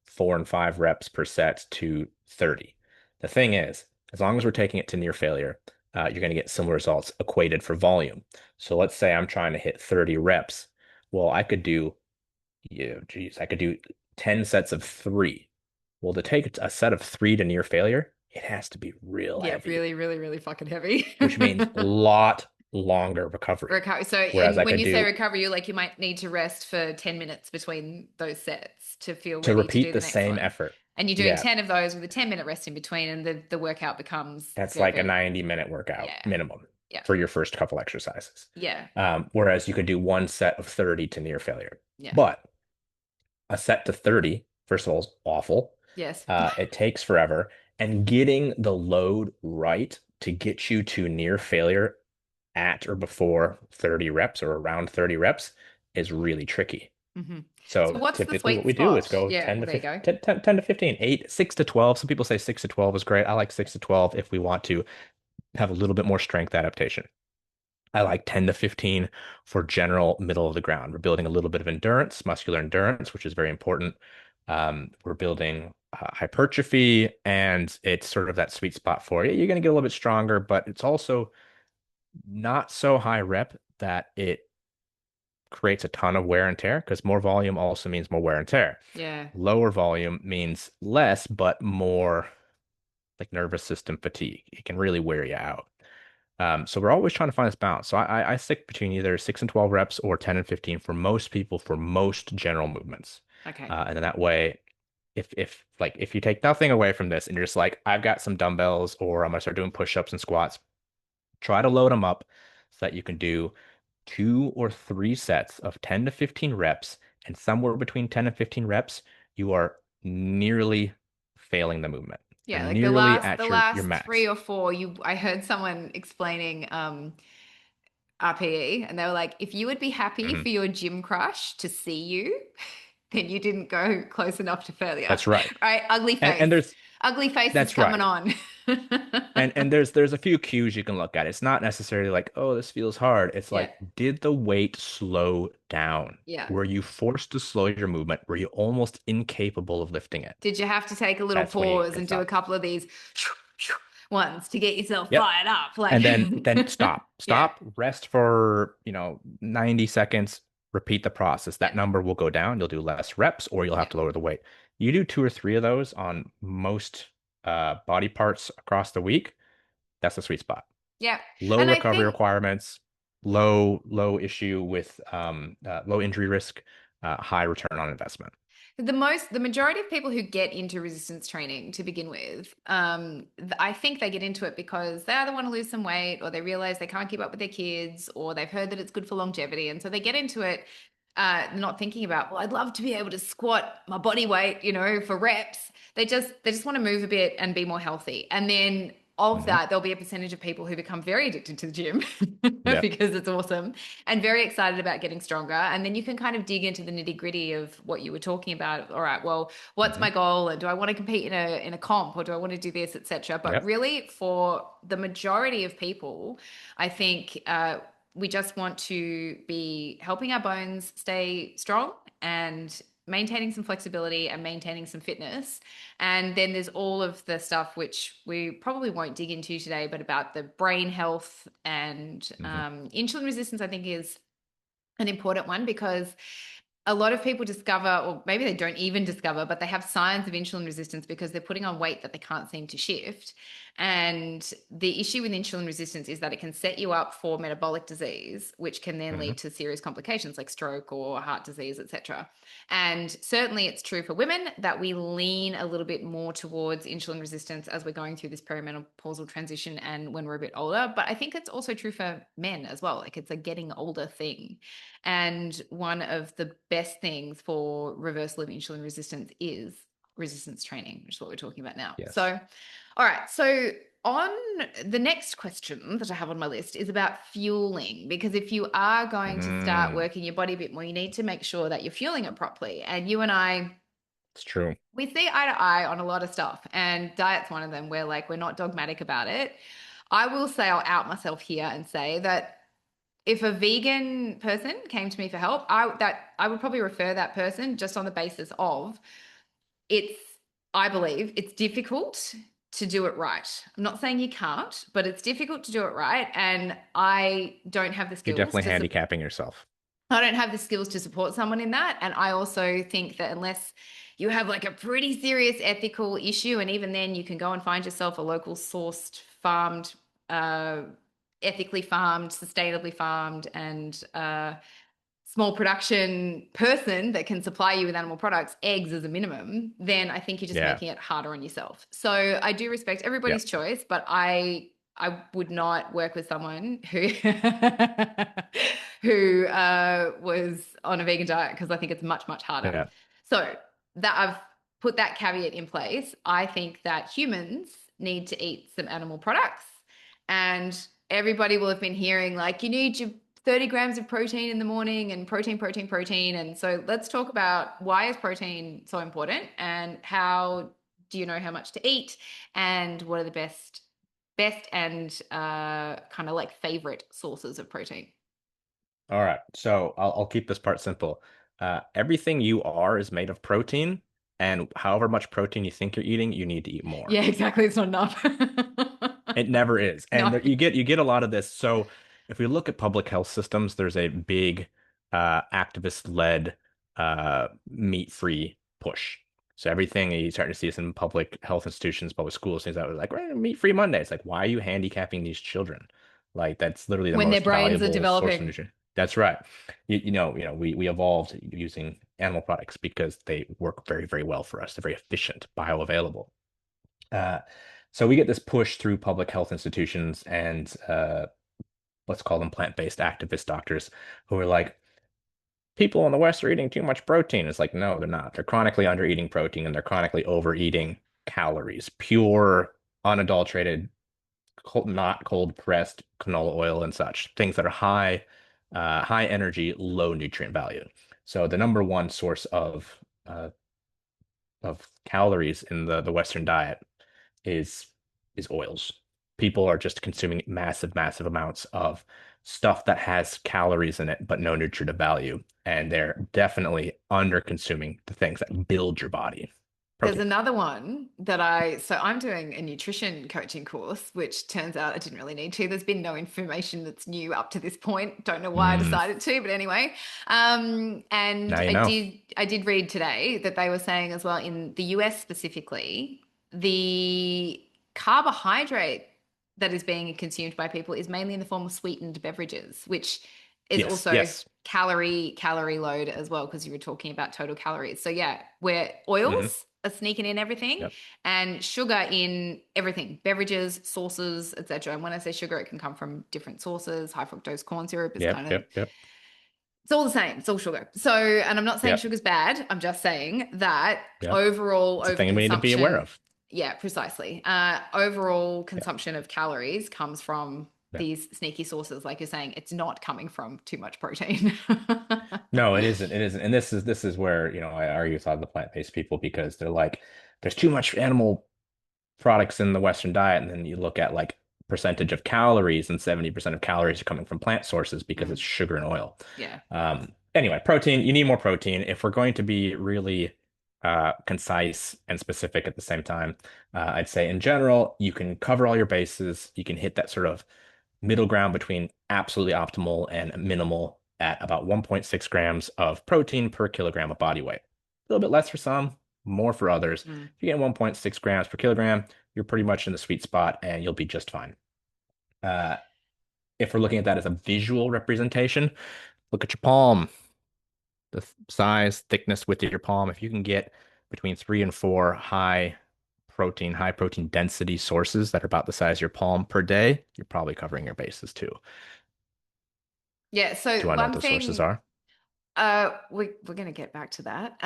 4 and 5 reps per set to 30. The thing is, as long as we're taking it to near failure, you're going to get similar results equated for volume. So let's say I'm trying to hit 30 reps. Well, I could do, yeah, geez, I could do 10 sets of three. Well, to take a set of three to near failure, it has to be real Yeah. heavy, Really, really, really fucking heavy. which means a lot longer recovery. Recovery. So, Whereas and I when could you say do recovery, you like you might need to rest for 10 minutes between those sets to feel to ready to repeat do the the next same one. effort. And you're doing Yeah, 10 of those with a 10-minute rest in between, and the workout becomes that's very, like a very, 90-minute workout yeah. minimum Yeah. for your first couple exercises. Yeah. Whereas you could do one set of 30 to near failure. Yeah. But a set to 30, first of all, is awful. Yes. It takes forever. And getting the load right to get you to near failure at or before 30 reps or around 30 reps is really tricky. Hmm. So So what's the typically what sweet we do is spot? go Yeah, 10 well, to there you 15, go. 10 to 15, 8, 6 to 12. Some people say 6 to 12 is great. I like 6 to 12 if we want to have a little bit more strength adaptation. I like 10 to 15 for general middle of the ground. We're building a little bit of endurance, muscular endurance, which is very important. We're building hypertrophy, and it's sort of that sweet spot for you. You're going to get a little bit stronger, but it's also not so high rep that it creates a ton of wear and tear because more volume also means more wear and tear. Yeah. Lower volume means less, but more like nervous system fatigue. It can really wear you out. So we're always trying to find this balance. So I stick between either 6 and 12 reps or 10 and 15 for most people for most general movements. Okay. And then that way, if you take nothing away from this and you're just like, I've got some dumbbells or I'm gonna start doing push-ups and squats, try to load them up so that you can do 2 or 3 sets of 10 to 15 reps. And somewhere between 10 and 15 reps, you are nearly failing the movement. You're Yeah, like nearly the at your last three max. or four, I heard someone explaining RPE, and they were like, if you would be happy Mhm. for your gym crush to see you, then you didn't go close enough to failure. That's right. Right? Ugly And face. there's Ugly face is That's coming right. on. And there's a few cues you can look at. It's not necessarily like, oh, this feels hard. It's Yeah. like, did the weight slow down? Yeah. Were you forced to slow your movement? Were you almost incapable of lifting it? Did you have to take a little That's when you pause can and do a stop. couple of these ones to get yourself Yep. fired up? Like, And then stop. yeah. Stop, rest for, 90 seconds, repeat the process. Yeah. That number will go down. You'll do less reps or you'll Yeah. have to lower the weight. You do 2 or 3 of those on most body parts across the week. That's the sweet spot. Yeah. Low And I recovery think requirements, low issue with low injury risk, high return on investment. the majority of people who get into resistance training to begin with, I think they get into it because they either want to lose some weight or they realize they can't keep up with their kids or they've heard that it's good for longevity. And so they get into it not thinking about, well, I'd love to be able to squat my body weight, for reps. They just want to move a bit and be more healthy. And then of Hmm. that, there'll be a percentage of people who become very addicted to the gym Yeah. because it's awesome and very excited about getting stronger. And then you can kind of dig into the nitty gritty of what you were talking about. All right, well, what's Hmm. my goal? And do I want to compete in a comp or do I want to do this, etc. But Yep. really, for the majority of people, I think we just want to be helping our bones stay strong and maintaining some flexibility and maintaining some fitness. And then there's all of the stuff which we probably won't dig into today, but about the brain health and Hmm. insulin resistance, I think is an important one because a lot of people discover, or maybe they don't even discover, but they have signs of insulin resistance because they're putting on weight that they can't seem to shift. And the issue with insulin resistance is that it can set you up for metabolic disease, which can then Hmm. lead to serious complications like stroke or heart disease, etc. And certainly it's true for women that we lean a little bit more towards insulin resistance as we're going through this perimenopausal transition and when we're a bit older. But I think it's also true for men as well. Like it's a getting older thing. And one of the best things for reversal of insulin resistance is resistance training, which is what we're talking about now. Yes. So, all right. So, on the next question that I have on my list is about fueling, because if you are going to start Mm, working your body a bit more, you need to make sure that you're fueling it properly. And you and I, it's true. we see eye to eye on a lot of stuff, and diet's one of them where like we're not dogmatic about it. I will say I'll out myself here and say that if a vegan person came to me for help, I would probably refer that person just on the basis of it's I believe it's difficult to do it right. I'm not saying you can't, but it's difficult to do it right, and I don't have the You're skills definitely to handicapping yourself. I don't have the skills to support someone in that. And I also think that unless you have like a pretty serious ethical issue, and even then you can go and find yourself a local sourced, farmed, uh, ethically farmed, sustainably farmed, and small production person that can supply you with animal products, eggs as a minimum, then I think you're just Yeah. making it harder on yourself. So I do respect Yeah. everybody's choice, but I would not work with someone who who was on a vegan diet because I think it's much harder. Yeah. So that I've put that caveat in place. I think that humans need to eat some animal products, and everybody will have been hearing like you need your 30 grams of protein in the morning and protein. And so let's talk about why is protein so important and how do you know how much to eat and what are the best and kind of like favorite sources of protein. All right. So I'll keep this part simple. Everything you are is made of protein, and however much protein you think you're eating, you need to eat more. Yeah, exactly. It's not enough. It never is. And No. there, you get a lot of this. So if we look at public health systems, there's a big activist-led meat-free push. So everything you start to see this in public health institutions, public schools, things that was like meat-free Monday. It's like, why are you handicapping these children? Like that's literally the When their most brains are valuable source of developing. nutrition. That's right. We evolved using animal products because they work very, very well for us. They're very efficient, bioavailable. Uh, so we get this push through public health institutions and let's call them plant-based activist doctors who are like, people in the West are eating too much protein. It's like, no, they're not. They're chronically under eating protein and they're chronically overeating calories, pure, unadulterated, not cold pressed canola oil and such, things that are high energy, low nutrient value. So the number one source of calories in the Western diet is is oils. People are just consuming massive, massive amounts of stuff that has calories in it, but no nutritive value. And they're definitely under consuming the things that build your body. There's Protein. another one that so I'm doing a nutrition coaching course, which turns out I didn't really need to. There's been no information that's new up to this point. Don't know why I Mm, decided to, but anyway. And now you know. I did read today that they were saying as well in the US specifically, the carbohydrate that is being consumed by people is mainly in the form of sweetened beverages, which is Yes, also yes. calorie load as well because you were talking about total calories. So yeah, where Hmm. oils are sneaking in everything Yep, and sugar in everything, beverages, sauces, etc. And when I say sugar, it can come from different sources. High fructose corn syrup is yep, kind of yep, yep, it's all the same. It's all sugar. So, and I'm not saying yep, sugar's bad. I'm just saying that yep. overall It's a thing we need to be aware overconsumption, of. yeah, precisely. Overall Yeah, consumption of calories comes from yeah. these sneaky sources. Like you're saying, it's not coming from too much protein. No, it isn't. It isn't. And this is where, I argue with a lot of the plant-based people because they're like, there's too much animal products in the Western diet, and then you look at like percentage of calories, and 70% of calories are coming from plant sources because it's Mm, sugar and oil. yeah. anyway, protein, you need more protein. If we're going to be really concise and specific at the same time, I'd say in general, you can cover all your bases. You can hit that sort of middle ground between absolutely optimal and minimal at about 1.6 grams of protein per kilogram of body weight. A little bit less for some, more for others. Mm. If you get 1.6 grams per kilogram, you're pretty much in the sweet spot and you'll be just fine. Uh, if we're looking at that as a visual representation, look at your palm, the size, thickness, width of your palm. If you can get between 3 and 4 high protein density sources that are about the size of your palm per day, you're probably covering your bases too. Yeah, so Do you want to know what one those sources thing, are? we're going to get back to that.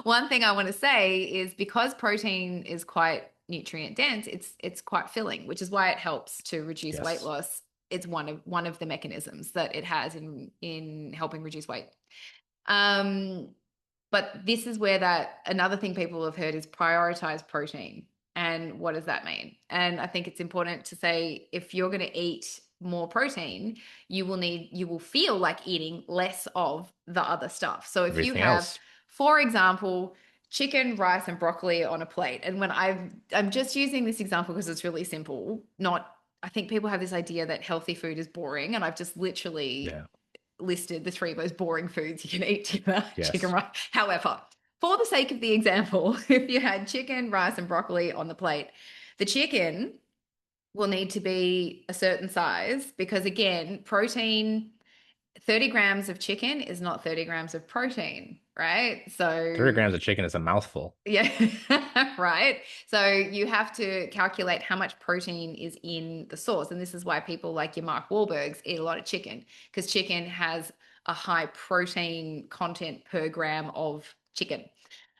One thing I want to say is because protein is quite nutrient dense, it's quite filling, which is why it helps to reduce weight Yes. loss. It's one of the mechanisms that it has in helping reduce weight. Um, but this is where that another thing people have heard is prioritize protein. And what does that mean? And I think it's important to say if you're going to eat more protein, you will feel like eating less of the other stuff. So if you Everything have, else. for example, chicken, rice, and broccoli on a plate, and when I'm just using this example because it's really simple, not I think people have this idea that healthy food is boring, and I've just literally Yeah. listed the three most boring foods you can eat chicken, Yes. rice. However, for the sake of the example, if you had chicken, rice, and broccoli on the plate, the chicken will need to be a certain size because, again, protein, 30 grams of chicken is not 30 grams of protein, right? 30 So grams of chicken is a mouthful. yeah, right. So you have to calculate how much protein is in the sauce. And this is why people like your Mark Wahlbergs eat a lot of chicken because chicken has a high protein content per gram of chicken.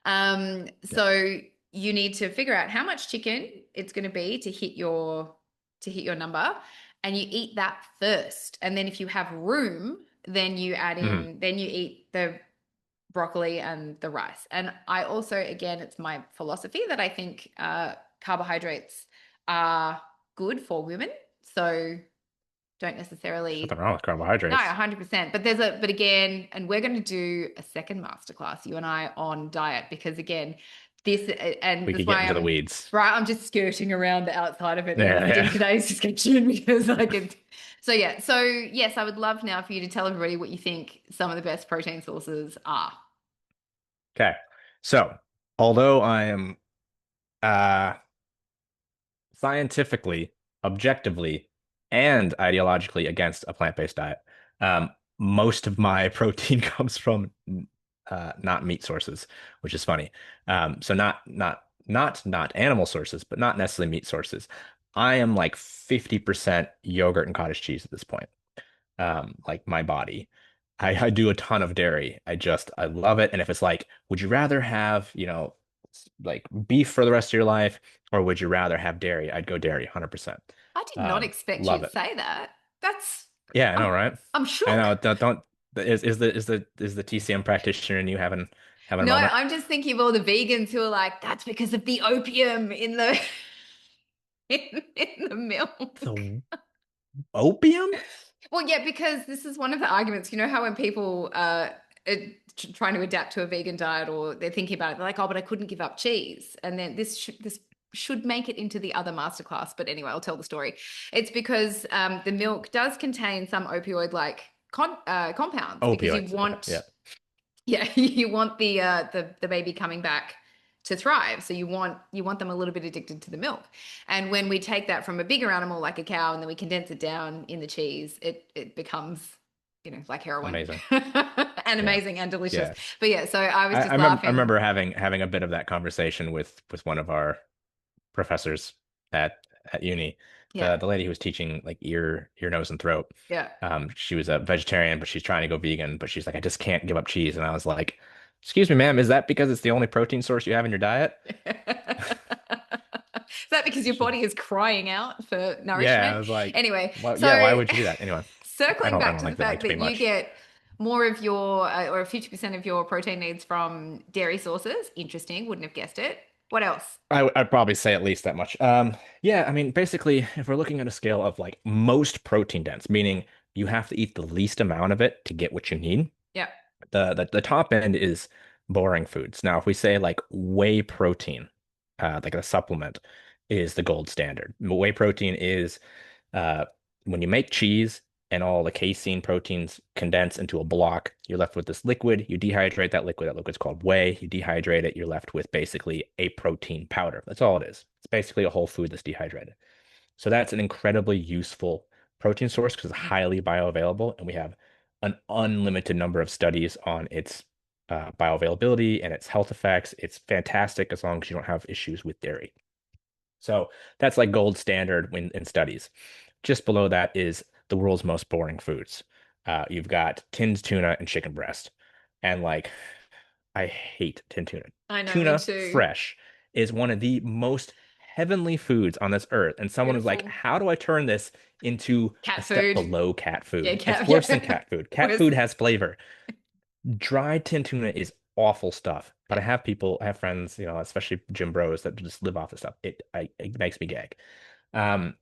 Yeah. So you need to figure out how much chicken it's going to be to hit your number, and you eat that first. And then if you have room, Mhm. then you eat the broccoli and the rice. And I also, again, it's my philosophy that I think carbohydrates are good for women. So don't There's nothing necessarily, wrong with no, carbohydrates. 100%. But again, and we're going to do a second masterclass, you and I, on diet, because again, this, and We that's could get why into the weeds. right, I'm just skirting around the outside of it Yeah, in yeah. today's discussion because I could. So yeah, so yes, I would love now for you to tell everybody what you think some of the best protein sources are. Okay. So, although I am uh scientifically, objectively, and ideologically against a plant-based diet. Most of my protein comes from not meat sources, which is funny. So not animal sources, but not necessarily meat sources. I am like 50% yogurt and cottage cheese at this point. Like my body. I do a ton of dairy. I love it. And if it's like, would you rather have, like beef for the rest of your life, or would you rather have dairy? I'd go dairy, 100%. I did not expect you Love to it. say that. That's Yeah, I know, I'm right? I'm I shook. know. Don't is the TCM practitioner and you having a No, moment? I'm just thinking of all the vegans who are like, that's because of the opium in the in the milk. The opium? Well, yeah, because this is one of the arguments. You know how when people are trying to adapt to a vegan diet or they're thinking about it, they're like, "Oh, but I couldn't give up cheese." And then this should make it into the other masterclass. But anyway, I'll tell the story. It's because the milk does contain some opioid-like compounds because you Opioids. Okay, want yeah. yeah, you want the baby coming back to thrive. So you want them a little bit addicted to the milk. And when we take that from a bigger animal like a cow and then we condense it down in the cheese, it becomes, like heroin. Amazing. And Yeah. amazing and delicious. Yeah. But yeah, so I was just I laughing. remember having a bit of that conversation with one of our professors at uni. Yeah. The lady who was teaching like ear, nose, and throat. Yeah. She was a vegetarian, but she's trying to go vegan, but she's like, I just can't give up cheese. And I was like, excuse me, ma'am, is that because it's the only protein source you have in your diet? Is that because your body is crying out for Yeah, nourishment? I was like, Anyway, well, yeah, why so would you do that? Anyway, circling I back don't to the like fact to that be you much. get more of your or 50% of your protein needs from dairy sources. Interesting, wouldn't have guessed it. What else? I'd probably say at least that much. Yeah, I mean, basically, if we're looking at a scale of like most protein dense, meaning you have to eat the least amount of it to get what you need. Yeah. The top end is boring foods. Now, if we say like whey protein, like a supplement, is the gold standard. Whey protein is uh, when you make cheese and all the casein proteins condense into a block, you're left with this liquid. You dehydrate that liquid. That liquid's called whey. You dehydrate it. You're left with basically a protein powder. That's all it is. It's basically a whole food that's dehydrated. So that's an incredibly useful protein source because it's highly bioavailable, and we have an unlimited number of studies on its bioavailability and its health effects. It's fantastic as long as you don't have issues with dairy. So that's like gold standard in studies. Just below that is the world's most boring foods. You've got tinned tuna and chicken breast. And like, I hate tinned tuna. I know, me Tuna too. fresh is one of the most heavenly foods on this earth. And someone was like, Beautiful. how do I turn this into a Cat step food. below cat Yeah, food? It's cat. worse than Yeah. cat food. Cat Where's food has flavor. Dried tin tuna is awful stuff, but yeah. I have friends, especially gym bros that just live off the stuff. It makes me gag.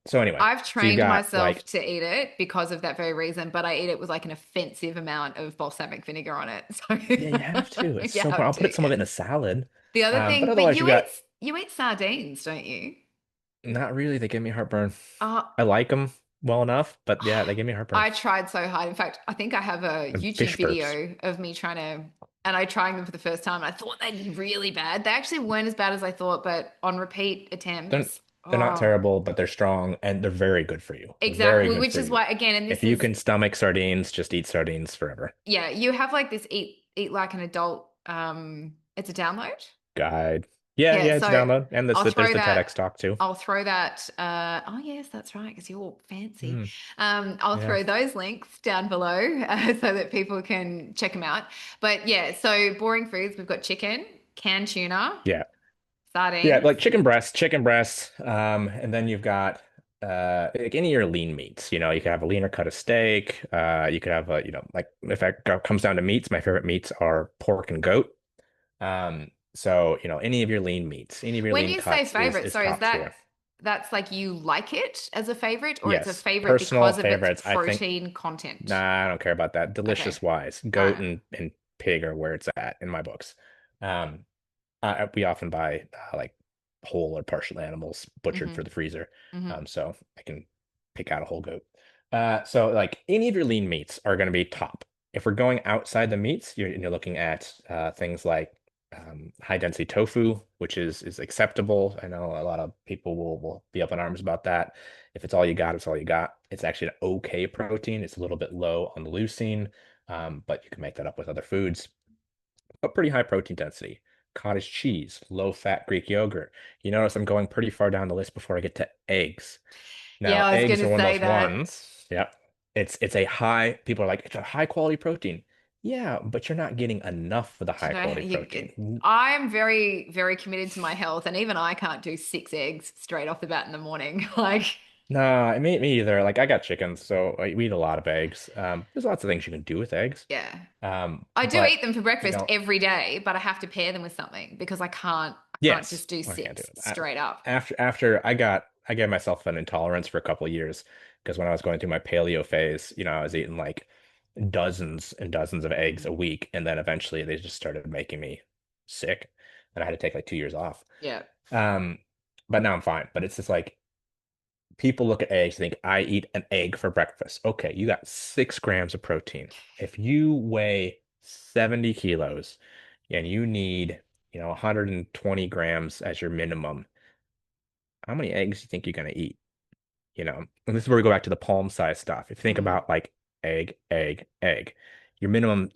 So anyway, I've so you've trained got myself like, to eat it because of that very reason, but I eat it with like an offensive amount of balsamic vinegar on it. So yeah, you have to. It's you so fun. have I'll put to, some of yeah. it in a salad. The other But thing, but otherwise, you got you eat sardines, don't you? not really. They give me heartburn. Uh, I like them well enough, but yeah, they give me heartburn. I tried so hard. In fact, I think I have a And YouTube fish burps. video of me trying to, and I trying them for the first time. I thought they did really bad. They actually weren't as bad as I thought, but on repeat They're attempts, they're not oh, terrible, but they're strong and they're very good for you. Very exactly. good Which for is you. why, again, and If this you is, can stomach sardines, just eat sardines forever. yeah, you have like this eat like an adult. It's a download. Guide. Yeah, Yeah, yeah, it's a so download. And I'll there's throw the that. TEDx talk too. I'll throw that. Oh yes, that's right, because you're all fancy. Mm, I'll yeah. throw those links down below so that people can check them out. But yeah, so boring foods. We've got chicken, canned tuna, Yeah. Yeah, sardines. like chicken breast, and then you've got like any of your lean meats. You could have a leaner cut of steak. You could have like if that comes down to meats, my favorite meats are pork and goat. So any of your lean meats, any of your When lean you say cuts is favorite, is so is top that tier. that's like you like it as a favorite, or it's a Yes, favorite personal because of its favorites. I think protein content? nah, I don't care about that. Okay, Delicious wise, all goat right. and pig are where it's at in my books. Um, we often buy like whole or partial animals butchered for Mm-hmm. the freezer, Mm-hmm. so I can pick out a whole goat. So like any of your lean meats are going to be top. If we're going outside the meats, you're looking at things like high density tofu, which is acceptable. I know a lot of people will be up in arms about that. If it's all you got, it's all you got. It's actually an okay protein. It's a little bit low on the leucine, but you can make that up with other foods. But pretty high protein density. Cottage cheese, low fat Greek yogurt. You notice I'm going pretty far down the list before I get to eggs. Yeah, Now, I was eggs are gonna one of say those that. ones. Yep. It's a high, people are like, it's a high quality protein. Yeah, but you're not getting enough for the Do high you know, quality protein. I'm very, very committed to my health, and even I can't do 6 eggs straight off the bat in the morning. Like, Nah, me either. Like I got chickens, so we eat a lot of eggs. There's lots of things you can do with eggs. yeah, I do But eat them for you breakfast know, every day, but I have to pair them with something because I can't yes, just do I can't do six it. straight up. After I gave myself an intolerance for a couple of years because when I was going through my paleo phase, I was eating like dozens and dozens of eggs a Mm, week, and then eventually they just started making me sick, and I had to take like 2 years off. yeah. Um, but now I'm fine. But it's just like people look at eggs, think I eat an egg for breakfast. Okay, you got 6 grams of protein. If you weigh 70 kilos and you need 120 grams as your minimum, how many eggs do you think you're going to eat? And this is where we go back to the palm size stuff. If you think Mm, about like egg, egg, egg, your minimum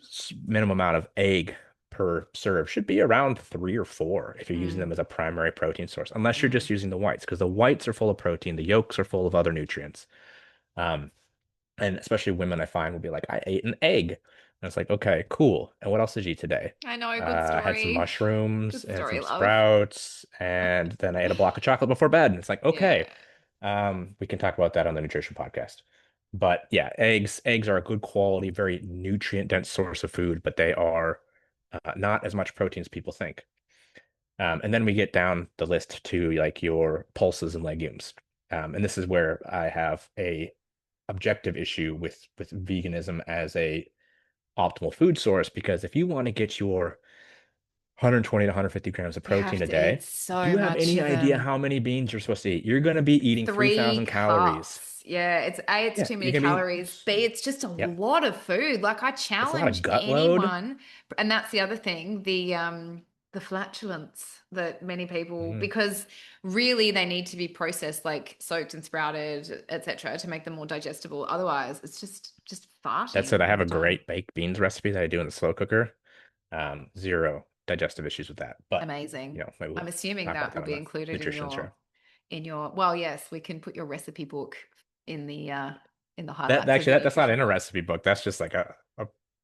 amount of egg per serve should be around 3 or 4 if you're using them mm, as a primary protein source, unless you're mm. just using the whites, because the whites are full of protein, the yolks are full of other nutrients. Um, and especially women, I find will be like, I ate an egg. And it's like, okay, cool. And what else did you eat today? I know, good I had some story. mushrooms Good and story, some love. sprouts, and then I ate a block of chocolate before bed. And it's like, Yeah. okay, we can talk about that on the nutrition podcast. But yeah, eggs are a good quality, very nutrient dense source of food, but they are not as much protein as people think. And then we get down the list to like your pulses and legumes. And this is where I have a objective issue with veganism as a optimal food source, because if you want to get your 120 to 150 grams of You protein have a to eat day, do so you have much any of idea them. how many beans you're supposed to eat? You're going to be eating 3 3,000 calories. cups. Yeah, it's A, it's Yeah, too you're many going to be, calories. B, it's just a yep, lot of food. Like I it's not a challenge gut load. anyone, and that's the other thing, the flatulence that many people, Mhm. because really they need to be processed, like soaked and sprouted, etc., to make them more digestible. Otherwise, it's just That said, farting I all have the a time. great baked beans recipe that I do in the slow cooker. Zero digestive issues with that. But, Amazing. maybe I'm we'll assuming talk about that will that on be the included nutrition show. in your, well, yes, we can put your recipe book in the That highlights of actually your that's not nutrition in a book. recipe book. That's just like a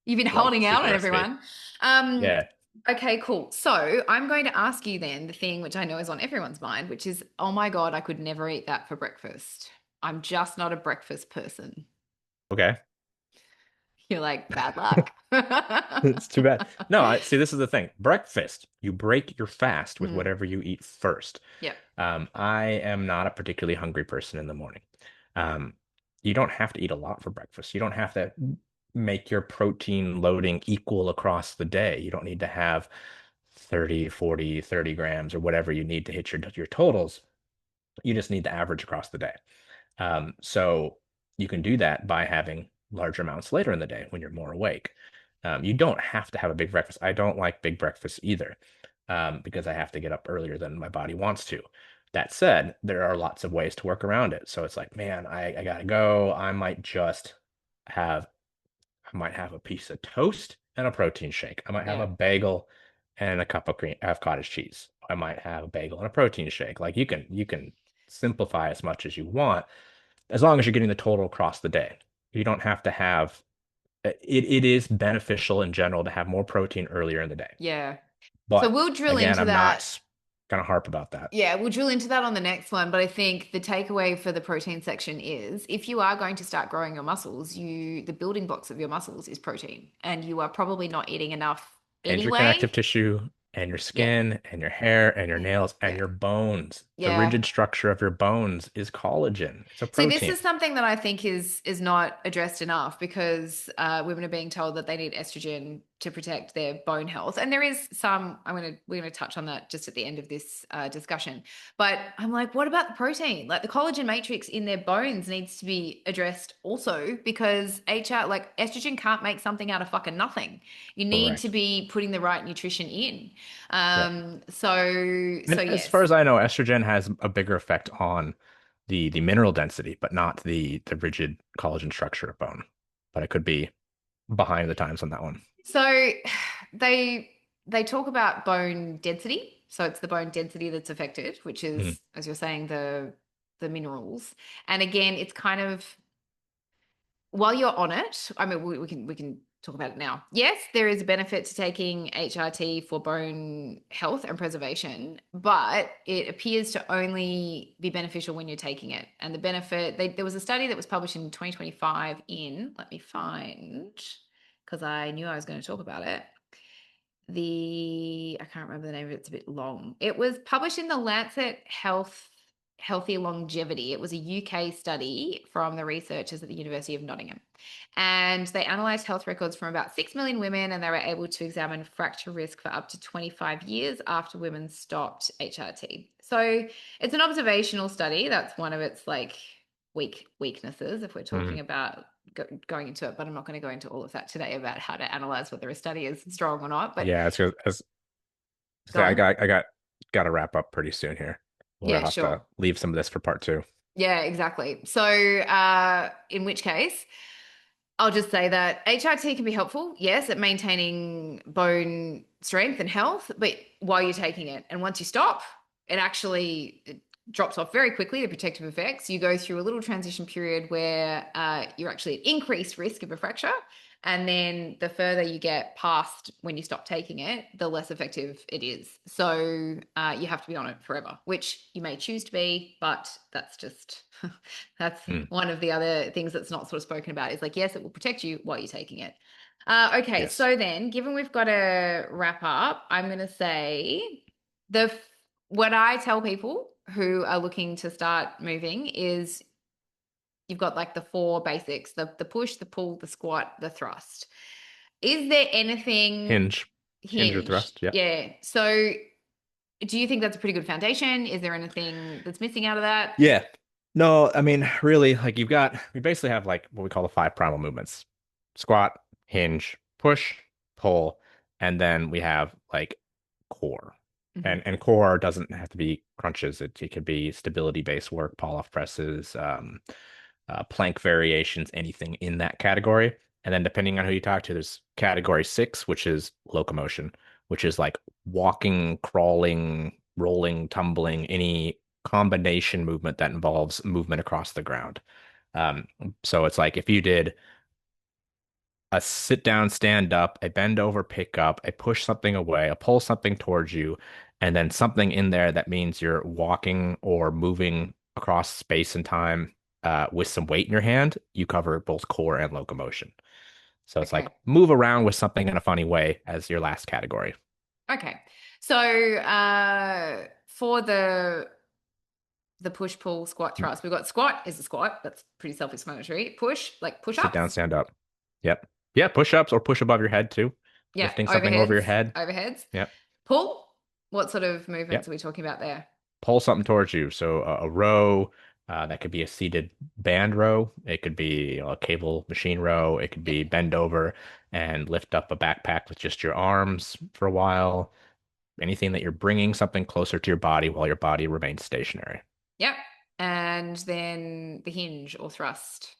You've been light holding out super on recipe. everyone. Um, Yeah. okay, cool. So I'm going to ask you then the thing which I know is on everyone's mind, which is, oh my God, I could never eat that for breakfast. I'm just not a breakfast person. Okay. You're like, bad luck. It's too bad. No, I see. This is the thing. Breakfast, you break your fast with Mm, whatever you eat first. yep. I am not a particularly hungry person in the morning. Um, you don't have to eat a lot for breakfast. You don't have to make your protein loading equal across the day. You don't need to have 30, 40, 30 grams or whatever you need to hit your totals. You just need the average across the day. So you can do that by having larger amounts later in the day when you're more awake. You don't have to have a big breakfast. I don't like big breakfasts either, because I have to get up earlier than my body wants to. That said, there are lots of ways to work around it. So it's like, man, I gotta go. Have I might have a piece of toast and a protein shake. I might have Yeah. a bagel and a cup of cream of cottage cheese. I might have a bagel and a protein shake. Like you can simplify as much as you want as long as you're getting the total across the day. You don't have to have it is beneficial in general to have more protein earlier in the day. Yeah. So But we'll drill again, into I'm that. not gonna harp about that. Yeah, we'll drill into that on the next one. But I think the takeaway for the protein section is if you are going to start growing your muscles, the building blocks of your muscles is protein, and you are probably not eating enough And your anyway. connective tissue and your Yeah, skin and your hair and your yeah, nails and yeah, your bones. The yeah. rigid structure of your bones is collagen. It's a So this protein. is something that I think is not addressed enough because women are being told that they need estrogen to protect their bone health, and there is some. We're gonna touch on that just at the end of this discussion. But I'm like, what about the protein? Like the collagen matrix in their bones needs to be addressed also because like estrogen can't make something out of fucking nothing. You need to Correct. be putting the right nutrition in. Yep. So And as far yes. as I know, estrogen has a bigger effect on the mineral density, but not the rigid collagen structure of bone. But I could be behind the times on that one. So they they talk about bone density. So it's the bone density that's affected, which Mhm. is, as you're saying, the minerals. And again, it's kind of while you're on it, I mean, we can talk about it now. Yes, there is a benefit to taking HRT for bone health and preservation, but it appears to only be beneficial when you're taking it. And the benefit, there was a study that was published in 2025 in, let me find, because I knew I was going to talk about it. I can't remember the name of it, it's a bit long. It was published in the Lancet Healthy Longevity. It was a UK study from the researchers at the University of Nottingham. And they analyzed health records from about 6 million women, and they were able to examine fracture risk for up to 25 years after women stopped HRT. So it's an observational study. That's one of its like weaknesses if we're talking Mhm. about going into it, but I'm not going to go into all of that today about how to analyze whether a study is strong or not. But Yeah, as go on. I got to wrap up pretty soon here. We'll Yeah, have to sure. leave some of this for part two. Yeah, exactly. So, in which case, I'll just say that HRT can be helpful, yes, at maintaining bone strength and health, but while you're taking it, and once you stop, it drops off very quickly. The protective effects. You go through a little transition period where you're actually at increased risk of a fracture, and then the further you get past when you stop taking it, the less effective it is. So you have to be on it forever, which you may choose to be, but that's just that's Mm, one of the other things that's not sort of spoken about is like, yes, it will protect you while you're taking it. Okay, yes. so then, given we've got to wrap up, I'm going to say the what I tell people who are looking to start moving is you've got like the four basics, the push, the pull, the squat, the thrust. Is there anything Hinge, hinge or hinge? thrust. Yeah. Yeah. So do you think that's a pretty good foundation? Is there anything that's missing out of that? Yeah. No, I mean, really, like we basically have like what we call the five primal movements: squat, hinge, push, pull, and then we have like core. Hmm. And core doesn't have to be crunches. It could be stability based work, pull off presses, plank variations, anything in that category. And then depending on who you talk to, there's category six, which is locomotion, which is like walking, crawling, rolling, tumbling, any combination movement that involves movement across the ground. Um, so it's like if you did a sit down, stand up, a bend over, pick up, a push something away, a pull something towards you, and then something in there that means you're walking or moving across space and time with some weight in your hand, you cover both core and locomotion. So it's like Okay. move around with something in a funny way as your last category. Okay. So for the push, pull, squat, thrust, we've got squat is a squat. That's pretty self-explanatory. Push, like Sit down, push-ups. stand up. Yep. Yeah, push-ups or push above your head too. Yeah, Lifting something over overheads, your head. overheads. Yep. Pull. What sort of movements are Yep. we talking about there? Pull something towards you. So a row, that could be a seated band row. It could be a cable machine row. It could Yeah. be bend over and lift up a backpack with just your arms for a while. Anything that you're bringing something closer to your body while your body remains stationary. Yep. And then the hinge or thrust.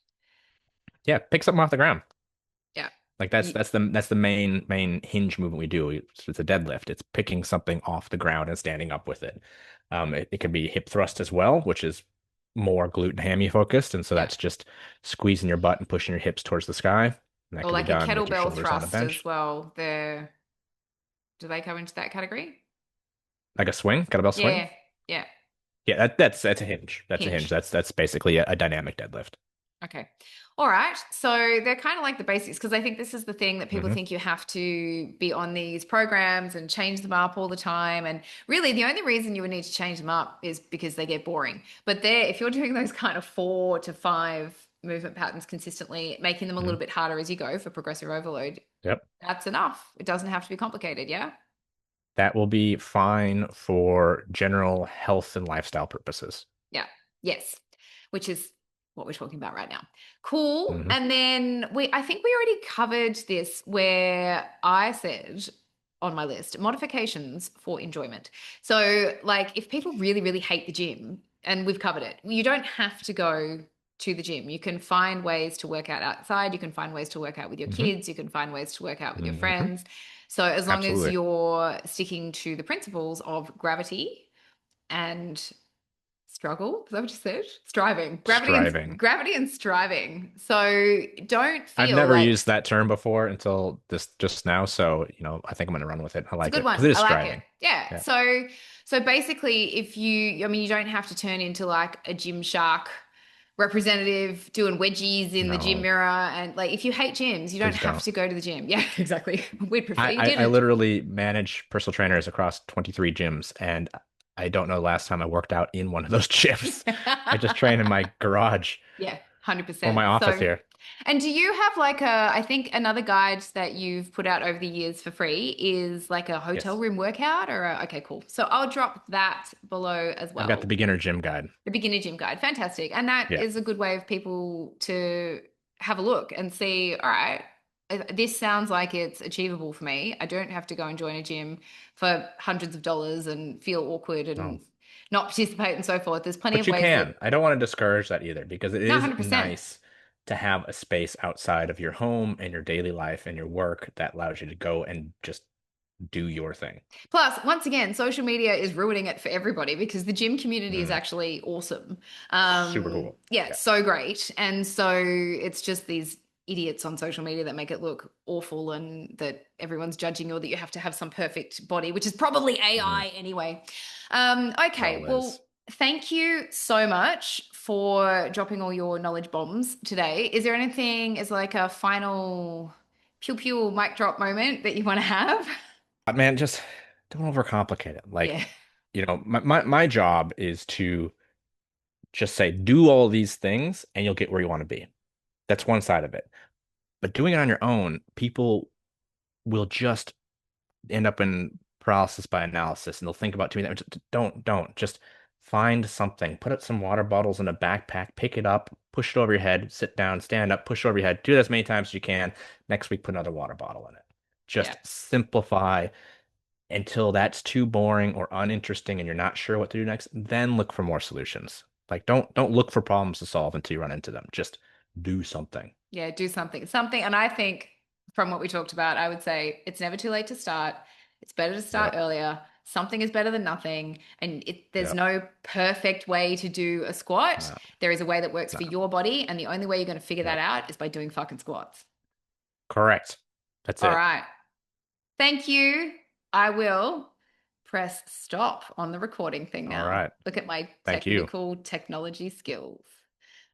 Yeah, pick something off the ground. Yeah. Like that's Ye- that's the main hinge movement we do. It's a deadlift. It's picking something off the ground and standing up with it. It could be hip thrust as well, which is more glute and hammy focused, and so Yeah. that's just squeezing your butt and pushing your hips towards the sky. And that Or can be like a done with your kettlebell shoulders on a thrust as bench, well. Do they go into that category? like a swing, kettlebell swing. Yeah. Yeah. Yeah, that's a hinge. That's a hinge. Hinge. That's basically a dynamic deadlift. Okay. All right. So they're kind of like the basics because I think this is the thing that people Hmm. think you have to be on these programs and change them up all the time. And really, the only reason you would need to change them up is because they get boring. But there, if you're doing those kind of 4 to 5 movement patterns consistently, making them a Hmm. little bit harder as you go for progressive overload, Yep. that's enough. It doesn't have to be complicated. Yeah. That will be fine for general health and lifestyle purposes. Yeah. Yes. Which is what we're talking about right now. Cool. Hmm. And then I think we already covered this where I said on my list, modifications for enjoyment. So like if people really, really hate the gym, and we've covered it, you don't have to go to the gym. You can find ways to work out outside. You can find ways to work out with your Hmm. kids. You can find ways to work out with your Hmm. friends. So as long as Absolutely. you're sticking to the principles of gravity and struggle, is that what you said? Striving. Striving. Gravity and striving. So don't I've feel never like used that term before until this just now, so I think I'm gonna run with it. I it's a like good it because one. it is I like it. striving. Yeah. Yeah. So basically if you I mean you don't have to turn into like a gym shark representative doing wedgies in the gym No, mirror and like if you hate gyms, you don't please have don't. to go to the gym. Yeah, exactly. We'd prefer I, you I I didn't. literally manage personal trainers across 23 gyms, and I don't know the last time I worked out in one of those gyms. I just train in my garage Yeah, or 100%. my office So, here. and do you have like I think another guide that you've put out over the years for free is like a hotel Yes. room workout okay, cool. So I'll drop that below as I've got the well. beginner gym guide. The beginner gym guide. Fantastic. And that Yeah. is a good way of people to have a look and see, all right, this sounds like it's achievable for me. I don't have to go and join a gym for hundreds of dollars and feel awkward Oh. and not participate and so forth. There's plenty But of you ways can. that, I don't want to discourage that either because it no, is 100%. nice to have a space outside of your home and your daily life and your work that allows you to go and just do your thing. Plus, once again, social media is ruining it for everybody because the gym community is Mm, actually awesome. super cool. Yeah, Yeah. it's so great. And so it's just these idiots on social media that make it look awful and that everyone's judging you or that you have to have some perfect body, which is probably Mm, AI anyway. it Okay, all well, is. thank you so much for dropping all your knowledge bombs today. Is there anything as like a final pew pew mic drop moment that you want to have? But man, just don't overcomplicate it. Like, Yeah. my job is to Just say, do all these things and you'll get where you want to be. That's one side of it. But doing it on your own, people will just end up in paralysis by analysis and they'll think about doing that. Don't. Just find something. Put up some water bottles in a backpack, pick it up, push it over your head, sit down, stand up, push it over your head. Do that as many times as you can. Next week, put another water bottle in it. Yeah. Just simplify until that's too boring or uninteresting and you're not sure what to do next. Then look for more solutions. Like don't look for problems to solve until you run into them. Just do something. Yeah, do something. Something. And I think from what we talked about, I would say it's never too late to start. It's better to start Yep. earlier. Something is better than nothing. And there's Yep. no perfect way to do a squat. No, There is a way that works no. for your body. And the only way you're going to figure that Yep. out is by doing fucking squats. Correct. That's All it. right. Thank you. I will press stop on the recording thing All now. right. Look at my Thank you. technical technology skills.